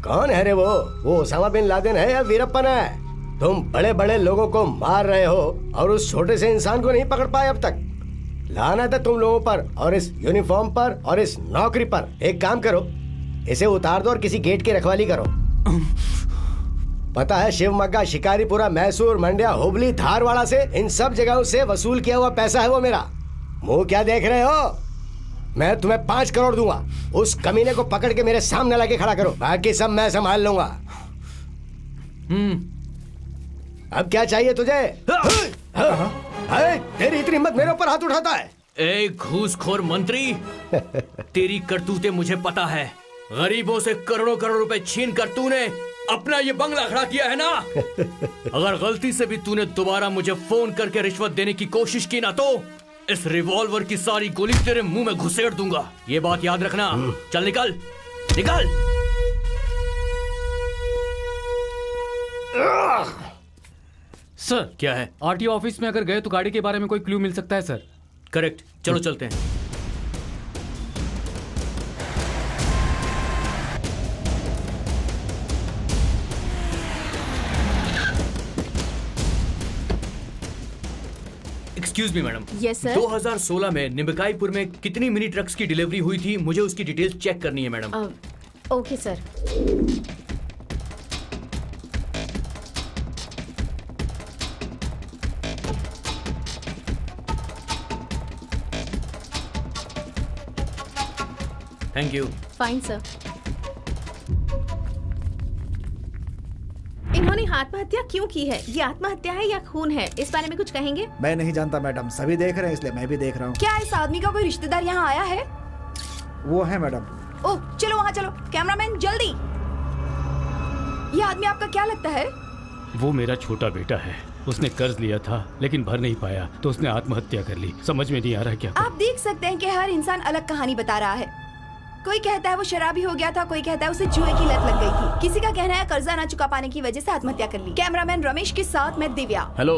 कौन है रे वो? ओसामा बिन लादेन है या वीरप्पन है? तुम बड़े बड़े लोगों को मार रहे हो और उस छोटे से इंसान को नहीं पकड़ पाए अब तक। लानत है तुम लोगों पर, और इस यूनिफॉर्म पर, और इस नौकरी पर। एक काम करो, इसे उतार दो और किसी गेट की रखवाली करो। पता है, शिवमोग्गा, शिकारीपुरा, मैसूर, मंड्या, हुबली, धारवाड़ा से, इन सब जगहों से वसूल किया हुआ पैसा है वो मेरा। मुंह क्या देख रहे हो? मैं तुम्हें 5 करोड़ दूंगा। उस कमीने को पकड़ के मेरे सामने लाके खड़ा करो, बाकी सब मैं संभाल लूंगा। अब क्या चाहिए तुझे? तेरी इतनी हिम्मत मेरे ऊपर हाथ उठाता है? ए घूसखोर मंत्री, तेरी करतूतें मुझे पता है। गरीबों से करोड़ों करोड़ रुपए छीन कर तूने अपना ये बंगला खड़ा किया है ना। अगर गलती से भी तूने दोबारा मुझे फोन करके रिश्वत देने की कोशिश की ना, तो इस रिवॉल्वर की सारी गोली तेरे मुंह में घुसेड़ दूंगा। ये बात याद रखना। चल निकल निकल। सर, क्या है? आरटीओ ऑफिस में अगर गए तो गाड़ी के बारे में कोई क्लू मिल सकता है सर। करेक्ट, चलो चलते हैं। Excuse me madam. Yes sir. 2016 में निम्बकाईपुर में कितनी मिनी ट्रक्स की डिलीवरी हुई थी, मुझे उसकी डिटेल्स चेक करनी है madam. Okay sir. Thank you. Fine sir. इन्होंने आत्महत्या क्यों की है? ये आत्महत्या है या खून है, इस बारे में कुछ कहेंगे? मैं नहीं जानता मैडम, सभी देख रहे हैं इसलिए मैं भी देख रहा हूँ। क्या इस आदमी का कोई रिश्तेदार यहाँ आया है? वो है मैडम। ओह चलो वहाँ चलो, कैमरामैन जल्दी। ये आदमी आपका क्या लगता है? वो मेरा छोटा बेटा है। उसने कर्ज लिया था लेकिन भर नहीं पाया तो उसने आत्महत्या कर ली। समझ में नहीं आ रहा क्या आप देख सकते हैं कि हर इंसान अलग कहानी बता रहा है। कोई कहता है वो शराबी हो गया था, कोई कहता है उसे जुए की लत लग गई थी, किसी का कहना है कर्जा न चुका पाने की वजह से आत्महत्या कर ली। कैमरामैन रमेश के साथ मैं दिव्या। हेलो।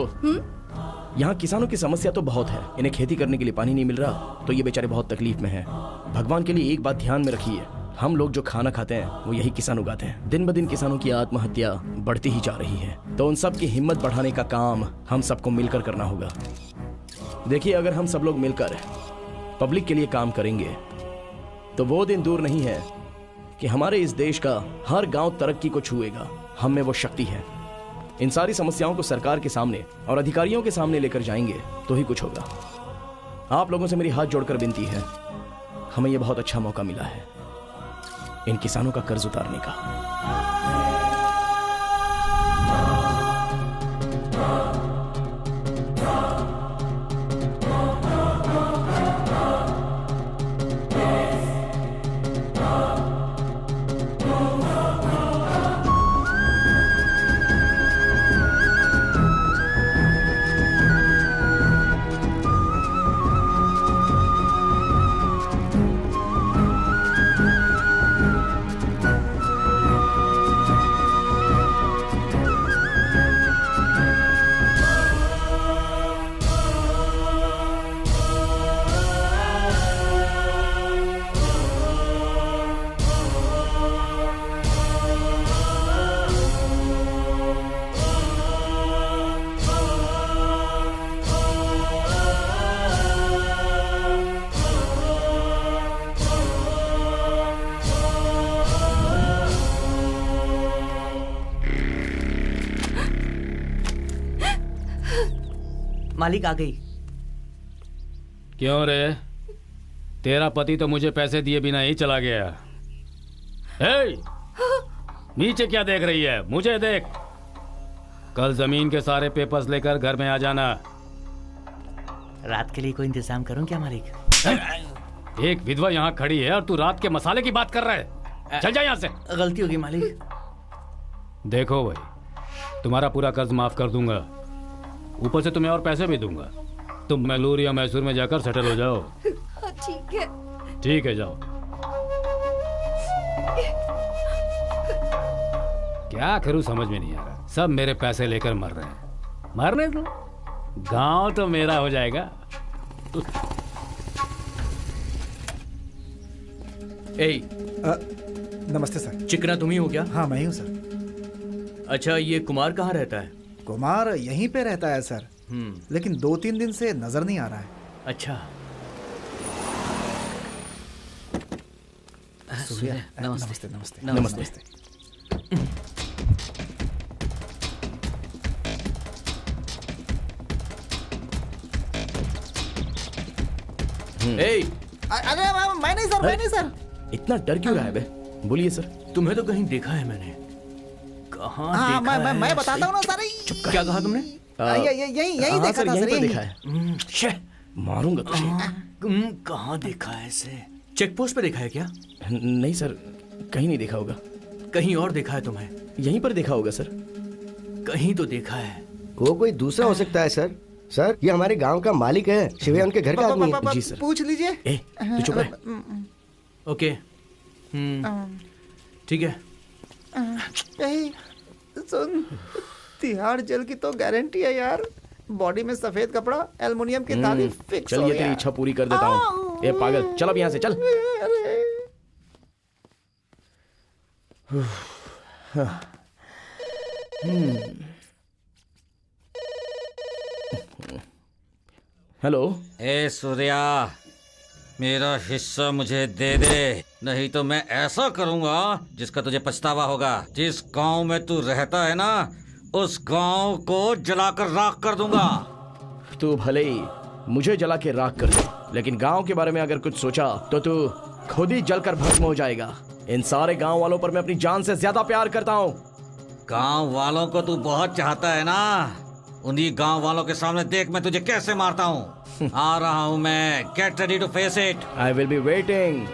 यहाँ किसानों की समस्या तो बहुत है। इन्हें खेती करने के लिए पानी नहीं मिल रहा तो ये बेचारे बहुत तकलीफ में हैं। भगवान के लिए एक बात ध्यान में रखिए, हम लोग जो खाना खाते हैं वो यही किसान उगाते हैं। दिन ब दिन किसानों की आत्महत्या बढ़ती ही जा रही है, तो उन सब की हिम्मत बढ़ाने का काम हम सबको मिलकर करना होगा। देखिए, अगर हम सब लोग मिलकर पब्लिक के लिए काम करेंगे तो वो दिन दूर नहीं है कि हमारे इस देश का हर गांव तरक्की को छुएगा। हम में वो शक्ति है। इन सारी समस्याओं को सरकार के सामने और अधिकारियों के सामने लेकर जाएंगे तो ही कुछ होगा। आप लोगों से मेरी हाथ जोड़कर विनती है, हमें यह बहुत अच्छा मौका मिला है इन किसानों का कर्ज उतारने का। मालिक आ गई। क्यों रे? तेरा पति तो मुझे पैसे दिए बिना ही चला गया। हे! नीचे क्या देख रही है? मुझे देख। कल जमीन के सारे पेपर्स लेकर घर में आ जाना। रात के लिए कोई इंतजाम करूं क्या मालिक? एक विधवा यहाँ खड़ी है और तू रात के मसाले की बात कर रहा है। चल जा यहाँ से। गलती होगी मालिक। देखो भाई, तुम्हारा पूरा कर्ज माफ कर दूंगा, ऊपर से तुम्हें और पैसे भी दूंगा। तुम मैसूर या मैसूर में जाकर सेटल हो जाओ। ठीक है। ठीक है, जाओ। क्या करूं समझ में नहीं आ रहा। सब मेरे पैसे लेकर मर रहे हैं। मरने दो, गांव तो मेरा हो जाएगा। नमस्ते सर। चिकना तुम ही हो क्या? हाँ मैं ही हूँ सर। अच्छा, ये कुमार कहाँ रहता है? कुमार यहीं पे रहता है सर, लेकिन 2-3 दिन से नजर नहीं आ रहा है। अच्छा। सूर्या, नमस्ते। नमस्ते। नमस्ते। अरे मैं नहीं सर, मैं नहीं सर। इतना डर क्यों रहा है बे? बोलिए सर। तुम्हें तो कहीं देखा है मैंने। कहाँ हाँ, देखा है? मैं बताता हूँ ना सर। क्या कहा तुमने? यही देखा था सर, देखा है। मारूंगा तुझे। कहाँ देखा है इसे? चेक पोस्ट पे देखा है क्या? नहीं सर, कहीं नहीं देखा होगा। कहीं और देखा है तुम्हें? यहीं पर देखा होगा सर। कहीं तो देखा है। वो कोई दूसरा हो सकता है सर। सर, ये हमारे गांव का मालिक है, शिवया उनके घर का आदमी है। जी सर। पूछ लीजिए। तू चुप रह। ओके, ठीक है। सुन, तिहाड़ जेल की तो गारंटी है यार। बॉडी में सफेद कपड़ा, एल्युमिनियम की ताली फिक्स हो चल, ये गया। तेरी इच्छा पूरी कर देता हूँ। ए पागल, चल अब यहाँ से चल। हेलो। ए सूर्या, मेरा हिस्सा मुझे दे दे, नहीं तो मैं ऐसा करूंगा जिसका तुझे पछतावा होगा। जिस गांव में तू रहता है ना, उस गांव को जलाकर राख कर दूंगा। तू भले ही मुझे जला के राख कर दे, लेकिन गांव के बारे में अगर कुछ सोचा तो तू खुद ही जलकर भस्म हो जाएगा। इन सारे गांव वालों पर मैं अपनी जान से ज्यादा प्यार करता हूँ। गांव वालों को तू बहुत चाहता है ना, उन्हीं गांव वालों के सामने देख मैं तुझे कैसे मारता हूँ। आ रहा हूँ मैं, get ready to face it. I will be waiting.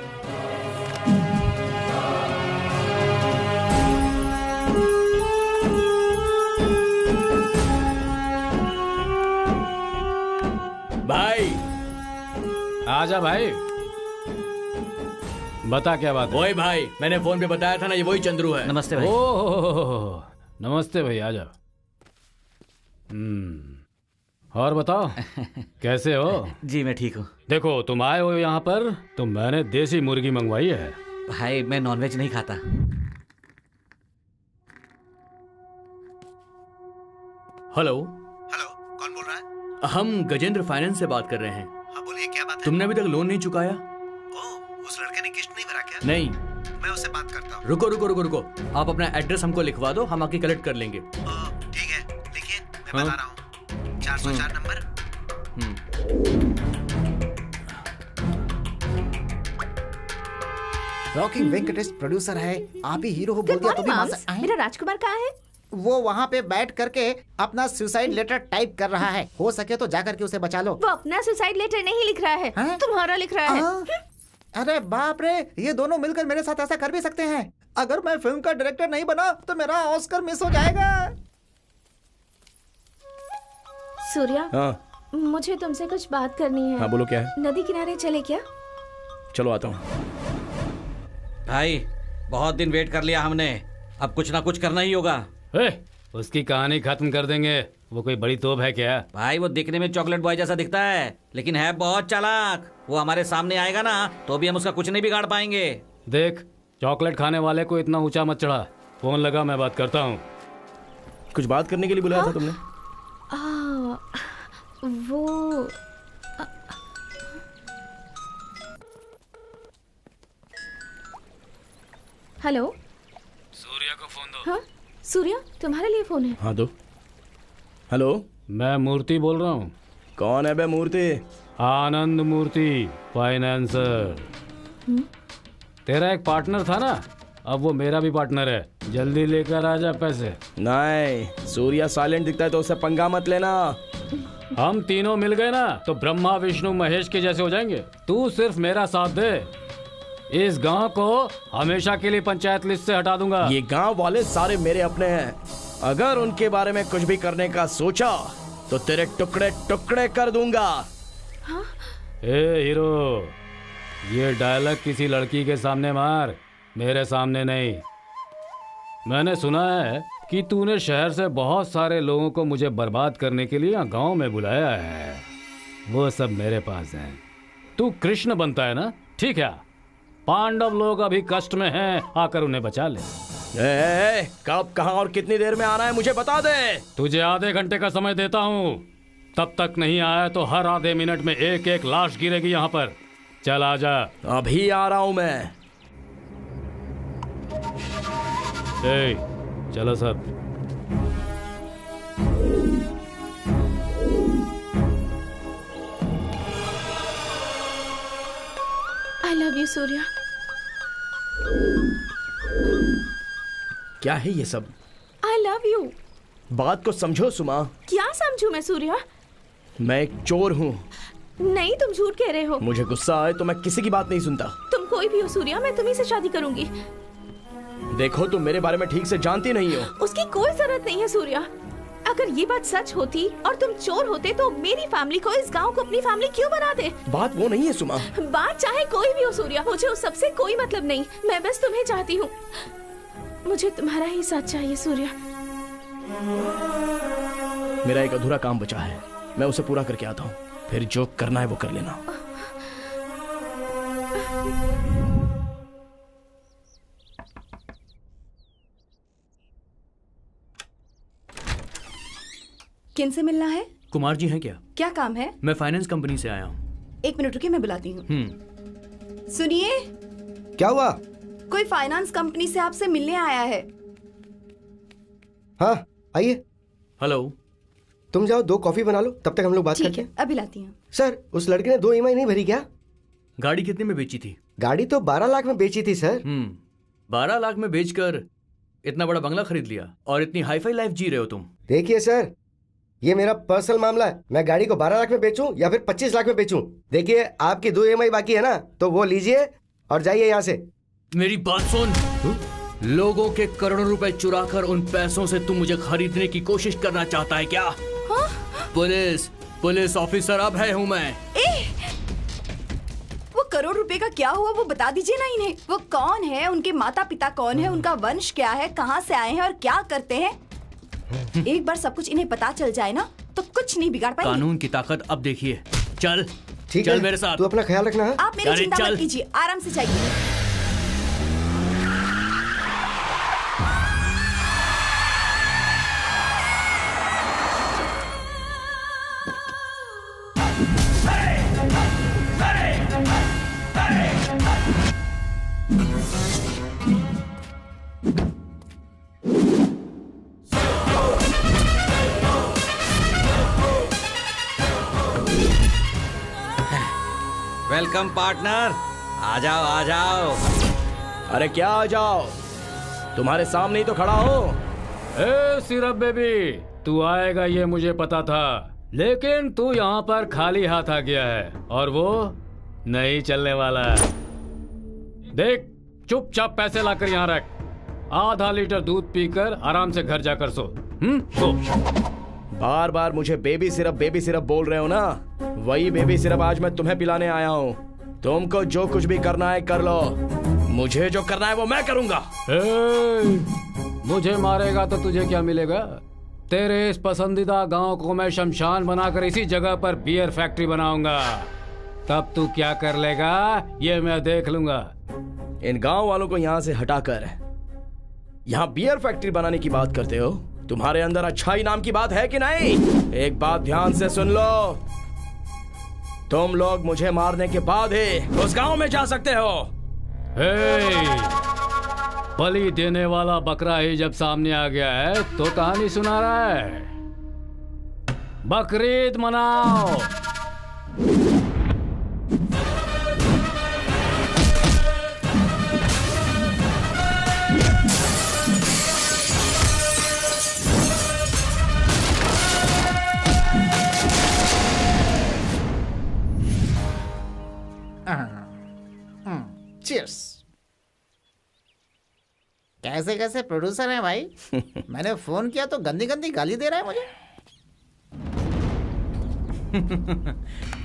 भाई आजा भाई, बता क्या बात है। वही भाई, मैंने फोन पे बताया था ना, ये वही चंद्रू है। नमस्ते भाई। ओह नमस्ते भाई, आजा। और बताओ कैसे हो? जी मैं ठीक हूँ। देखो तुम आए हो यहाँ पर तो मैंने देसी मुर्गी मंगवाई है। भाई मैं नॉनवेज नहीं खाता। हेलो। हेलो, कौन बोल रहा है? हम गजेंद्र फाइनेंस से बात कर रहे हैं। हाँ बोलिए, क्या बात है? तुमने अभी तक लोन नहीं चुकाया? ओह, उस लड़के ने किस्त नहीं भरा क्या? नहीं। मैं उससे बात करता हूँ। रुको रुको रुको रुको, आप अपना एड्रेस हमको लिखवा दो, हम आके कलेक्ट कर लेंगे। ठीक है, लिखिए, मैं बता रहा हूँ। 404 नंबर। रॉकिंग वेंकटेश प्रोड्यूसर है, आप ही हीरो हो बोल दिया तो भी मान सकते हैं। मेरा राजकुमार कहाँ है? वो वहाँ पे बैठ करके अपना सुसाइड लेटर टाइप कर रहा है। हो सके तो जा करके उसे बचा लो। वो अपना सुसाइड लेटर नहीं लिख रहा है, तुम्हारा लिख रहा है। अरे बाप रे, ये दोनों मिलकर मेरे साथ ऐसा कर भी सकते हैं। अगर मैं फिल्म का डायरेक्टर नहीं बना तो मेरा ऑस्कर मिस हो जाएगा। सूर्या, हाँ मुझे तुमसे कुछ बात करनी है। हाँ बोलो, क्या है? नदी किनारे चले क्या? चलो आता हूँ। भाई बहुत दिन वेट कर लिया हमने, अब कुछ ना कुछ करना ही होगा। उसकी कहानी खत्म कर देंगे, वो कोई बड़ी तोप है क्या? भाई वो दिखने में चॉकलेट बॉय जैसा दिखता है, लेकिन है बहुत चालाक। वो हमारे सामने आएगा ना तो भी हम उसका कुछ नहीं बिगाड़ पाएंगे। देख, चॉकलेट खाने वाले को इतना ऊंचा मत चढ़ा। फोन लगा, मैं बात करता हूँ। कुछ बात करने के लिए बुलाया था तुमने? वो हेलो, सूर्या को फोन दो। हाँ सूर्या, तुम्हारे लिए फोन है। हाँ दो। हेलो, मैं मूर्ति बोल रहा हूँ। कौन है बे मूर्ति? आनंद मूर्ति, फाइनेंसर। तेरा एक पार्टनर था ना, अब वो मेरा भी पार्टनर है। जल्दी लेकर आ जा पैसे। नहीं, सूर्या साइलेंट दिखता है तो उससे पंगा मत लेना। हम तीनों मिल गए ना तो ब्रह्मा विष्णु महेश के जैसे हो जाएंगे। तू सिर्फ मेरा साथ दे, इस गांव को हमेशा के लिए पंचायत लिस्ट से हटा दूंगा। ये गांव वाले सारे मेरे अपने हैं, अगर उनके बारे में कुछ भी करने का सोचा तो तेरे टुकड़े टुकड़े कर दूंगा। हाँ? ए हीरो, ये डायलॉग किसी लड़की के सामने मार, मेरे सामने नहीं। मैंने सुना है कि तूने शहर से बहुत सारे लोगों को मुझे बर्बाद करने के लिए यहाँ गांव में बुलाया है। वो सब मेरे पास है। तू कृष्ण बनता है ना, ठीक है। पांडव लोग अभी कष्ट में हैं, आकर उन्हें बचा ले। कब, कहां और कितनी देर में आना है मुझे बता दे। तुझे आधे घंटे का समय देता हूँ, तब तक नहीं आया तो हर आधे मिनट में एक एक लाश गिरेगी यहाँ पर। चल आजा। अभी आ रहा हूँ मैं। चलो सब। आई लव यू सूर्या। क्या है ये सब? आई लव यू। बात को समझो सुमा। क्या समझू मैं सूर्या? मैं एक चोर हूँ। नहीं, तुम झूठ कह रहे हो। मुझे गुस्सा आए तो मैं किसी की बात नहीं सुनता। तुम कोई भी हो सूर्या, मैं तुम्ही से शादी करूंगी। देखो, तुम मेरे बारे में ठीक से जानती नहीं हो। उसकी कोई जरूरत नहीं है सूर्या। अगर ये बात सच होती और तुम चोर होते तो मेरी फैमिली को, इस गांव को अपनी फैमिली क्यों बनाते? बात वो नहीं है सुमा। बात चाहे कोई भी हो सूर्या, मुझे उस सबसे कोई मतलब नहीं। मैं बस तुम्हें चाहती हूँ। मुझे तुम्हारा ही साथ चाहिए सूर्या। मेरा एक अधूरा काम बचा है, मैं उसे पूरा करके आता हूँ, फिर जो करना है वो कर लेना। किन से मिलना है? कुमार जी हैं क्या? क्या काम है? मैं फाइनेंस कंपनी से आया हूँ। 1 मिनट रुकिए, मैं बुलाती हूँ। सुनिए, क्या हुआ? कोई फाइनेंस कंपनी से आपसे मिलने आया है। हाँ आइए। हेलो। तुम जाओ 2 कॉफी बना लो, तब तक हम लोग बात करते हैं। अभी लाती हूँ। सर, उस लड़के ने 2 EMI नहीं भरी क्या? गाड़ी कितने में बेची थी? गाड़ी तो 12 लाख में बेची थी सर। 12 लाख में बेचकर इतना बड़ा बंगला खरीद लिया और इतनी हाईफाई लाइफ जी रहे हो तुम। देखिए सर, ये मेरा पर्सनल मामला है। मैं गाड़ी को 12 लाख में बेचूं या फिर 25 लाख में बेचूं। देखिए, आपकी 2 EMI बाकी है ना, तो वो लीजिए और जाइए यहाँ से। मेरी बात सुन। लोगों के करोड़ों रुपए चुराकर उन पैसों से तुम मुझे खरीदने की कोशिश करना चाहता है क्या? हाँ? पुलिस ऑफिसर अब है हूँ मैं। वो करोड़ रुपए का क्या हुआ, वो बता दीजिए ना इन्हें। वो कौन है, उनके माता पिता कौन है, उनका वंश क्या है, कहाँ से आए हैं और क्या करते हैं। एक बार सब कुछ इन्हें पता चल जाए ना, तो कुछ नहीं बिगाड़ पाएंगे। कानून की ताकत अब देखिए। चल ठीक चल है, मेरे साथ। तू अपना ख्याल रखना। आप मेरी चिंता मत कीजिए, आराम से जाइए। वेलकम पार्टनर, आ जाओ आ जाओ। अरे क्या आ जाओ, तुम्हारे सामने ही तो खड़ा हो। ए सिरप बेबी, तू आएगा ये मुझे पता था, लेकिन तू यहाँ पर खाली हाथ आ गया है और वो नहीं चलने वाला है। देख, चुपचाप पैसे लाकर यहाँ रख। आधा लीटर दूध पीकर आराम से घर जाकर सो। सो। बार बार मुझे बेबी सिरप बोल रहे हो ना, वही बेबी सिरप आज मैं तुम्हें पिलाने आया हूँ। तुमको जो कुछ भी करना है कर लो, मुझे जो करना है वो मैं करूँगा। मुझे मारेगा तो तुझे क्या मिलेगा? तेरे इस पसंदीदा गांव को मैं शमशान बनाकर इसी जगह पर बियर फैक्ट्री बनाऊंगा। तब तू क्या कर लेगा ये मैं देख लूंगा। इन गांव वालों को यहाँ से हटाकर यहाँ बियर फैक्ट्री बनाने की बात करते हो? तुम्हारे अंदर अच्छाई नाम की बात है कि नहीं? एक बात ध्यान से सुन लो, तुम लोग मुझे मारने के बाद ही उस गांव में जा सकते हो। बलि देने वाला बकरा ही जब सामने आ गया है तो कहानी सुना रहा है। बकरीद मनाओ। चीयर्स। कैसे कैसे प्रोड्यूसर है भाई। मैंने फोन किया तो गंदी गंदी गाली दे रहा है मुझे।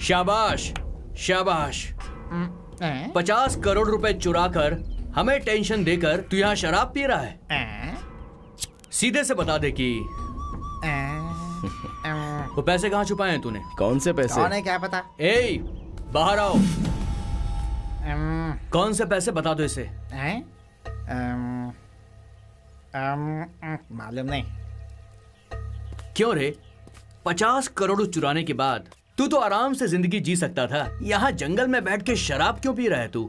शाबाश शाबाश। 50 करोड़ रुपए चुराकर हमें टेंशन देकर तू यहाँ शराब पी रहा है। सीधे से बता दे कि वो पैसे कहाँ छुपाए हैं तूने? कौन से पैसे? कौन है क्या पता। ए, बाहर आओ। कौन से पैसे बता दो इसे। मालूम नहीं। क्यों रे? 50 करोड़ चुराने के बाद तू तो आराम से जिंदगी जी सकता था। यहाँ जंगल में बैठ के शराब क्यों पी रहा है तू?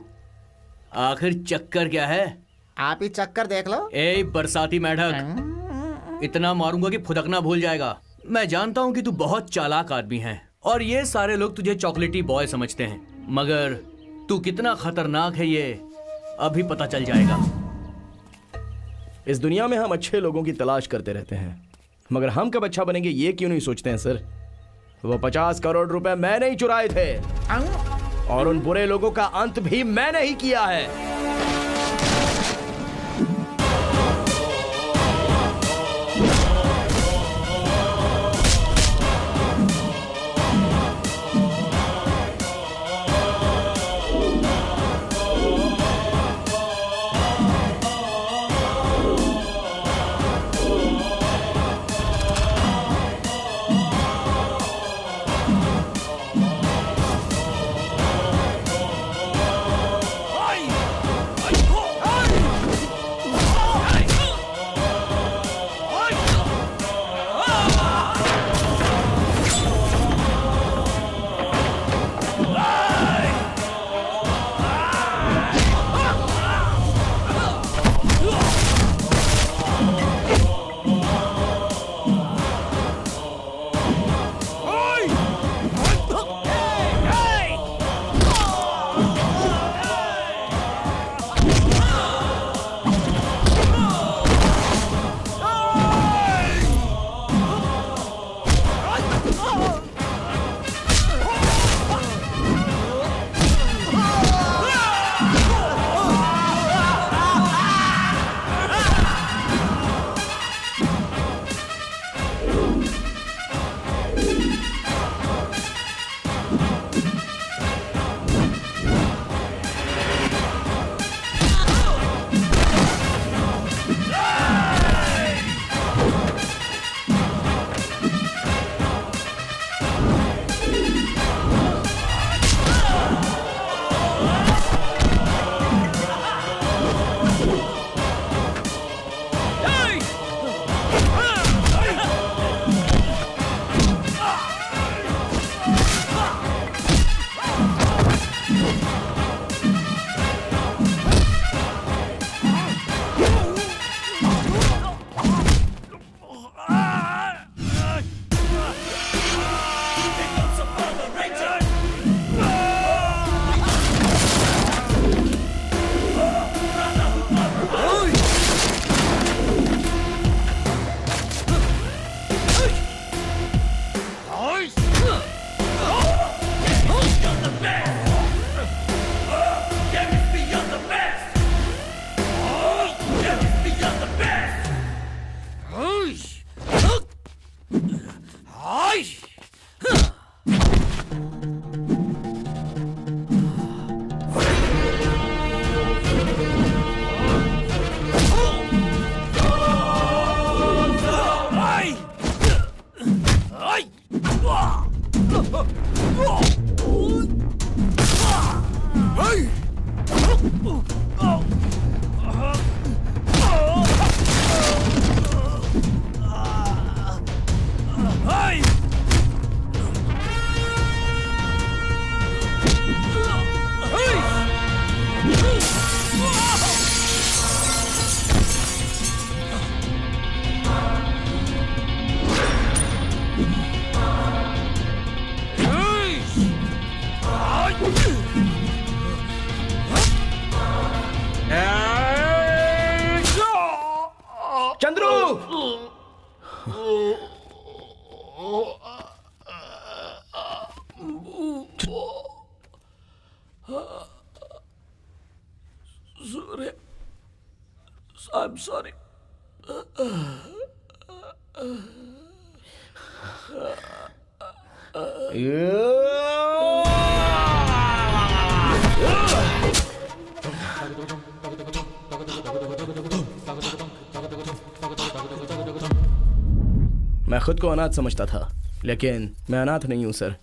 आखिर चक्कर क्या है? आप ही चक्कर देख लो। ए बरसाती मेढक, इतना मारूंगा कि फुदकना भूल जाएगा। मैं जानता हूँ कि तू बहुत चालाक आदमी है और ये सारे लोग तुझे चॉकलेटी बॉय समझते हैं, मगर तू कितना खतरनाक है ये अभी पता चल जाएगा। इस दुनिया में हम अच्छे लोगों की तलाश करते रहते हैं, मगर हम कब अच्छा बनेंगे ये क्यों नहीं सोचते हैं सर? वो 50 करोड़ रुपए मैंने ही चुराए थे और उन बुरे लोगों का अंत भी मैंने ही किया है। सूर्य, I'm sorry. मैं खुद को अनाथ समझता था, लेकिन मैं अनाथ नहीं हूं सर।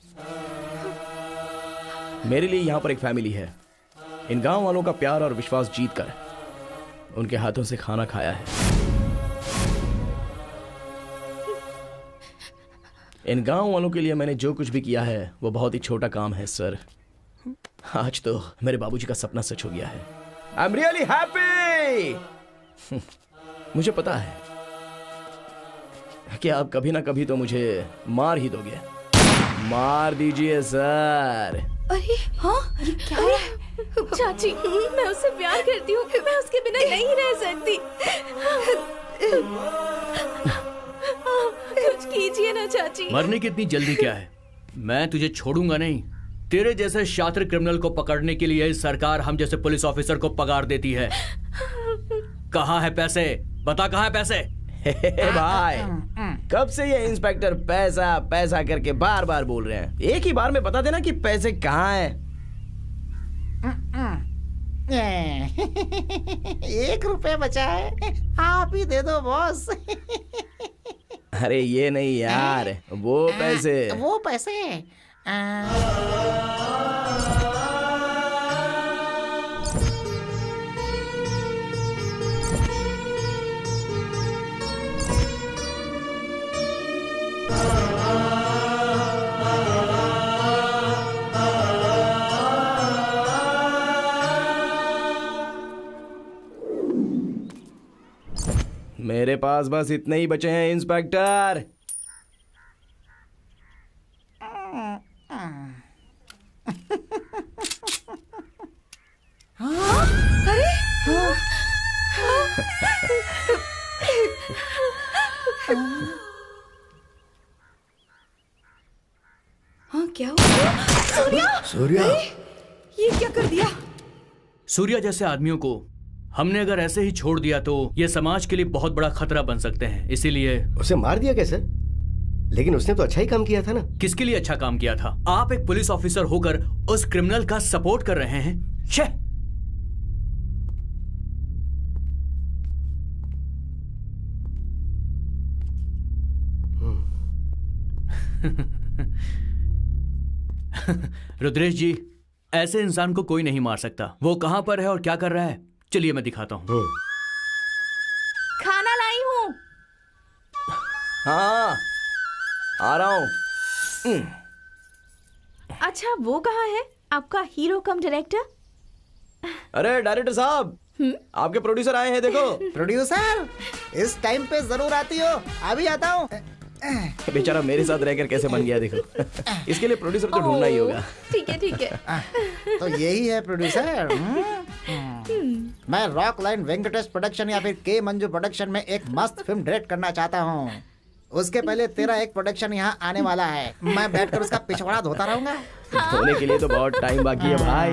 मेरे लिए यहां पर एक फैमिली है। इन गांव वालों का प्यार और विश्वास जीतकर उनके हाथों से खाना खाया है। इन गांव वालों के लिए मैंने जो कुछ भी किया है वो बहुत ही छोटा काम है सर। आज तो मेरे बाबूजी का सपना सच हो गया है। I am really happy. मुझे पता है कि आप कभी ना कभी तो मुझे मार ही दोगे। मार दीजिए सर। अरे हाँ, ये क्या है? चाची, मैं उससे प्यार करती हूँ, मैं उसके बिना नहीं रह सकती। कुछ कीजिए ना चाची। मरने की इतनी जल्दी क्या है? मैं तुझे छोड़ूंगा नहीं। तेरे जैसे शातिर क्रिमिनल को पकड़ने के लिए सरकार हम जैसे पुलिस ऑफिसर को पगार देती है। कहाँ है पैसे? बता, कहाँ है पैसे? भाई, कब से ये इंस्पेक्टर पैसा पैसा करके बार बार बोल रहे हैं? एक ही बार में बता देना कि पैसे कहाँ हैं। 1 रुपए बचा है, आप ही दे दो बॉस। अरे ये नहीं यार, वो पैसे। वो पैसे मेरे पास बस इतने ही बचे हैं इंस्पेक्टर। अरे हाँ, क्या हुआ? सूर्या! सूर्या! ये क्या कर दिया? सूर्या जैसे आदमियों को हमने अगर ऐसे ही छोड़ दिया तो ये समाज के लिए बहुत बड़ा खतरा बन सकते हैं। इसीलिए उसे मार दिया कैसे? लेकिन उसने तो अच्छा ही काम किया था ना। किसके लिए अच्छा काम किया था? आप एक पुलिस ऑफिसर होकर उस क्रिमिनल का सपोर्ट कर रहे हैं। छे! रुद्रेश जी, ऐसे इंसान को कोई नहीं मार सकता। वो कहां पर है और क्या कर रहा है, चलिए मैं दिखाता हूं। खाना लाई हूं। हाँ, आ रहा हूं। अच्छा, वो कहाँ है आपका हीरो कम डायरेक्टर? अरे डायरेक्टर साहब, आपके प्रोड्यूसर आए हैं, देखो। प्रोड्यूसर, इस टाइम पे जरूर आती हो। अभी आता हूँ। बेचारा मेरे साथ रहकर कैसे बन गया, देखो। इसके लिए प्रोड्यूसर तो ढूंढना ही होगा। ठीक है, ठीक है। तो यही है प्रोड्यूसर। मैं रॉक लाइन वेंकटेश प्रोडक्शन या फिर के मंजू प्रोडक्शन में एक मस्त फिल्म डायरेक्ट करना चाहता हूँ। उसके पहले तेरा एक प्रोडक्शन यहाँ आने वाला है। मैं बैठकर उसका पिछवाड़ा धोता रहूंगा। धोने के लिए तो बहुत टाइम बाकी है भाई।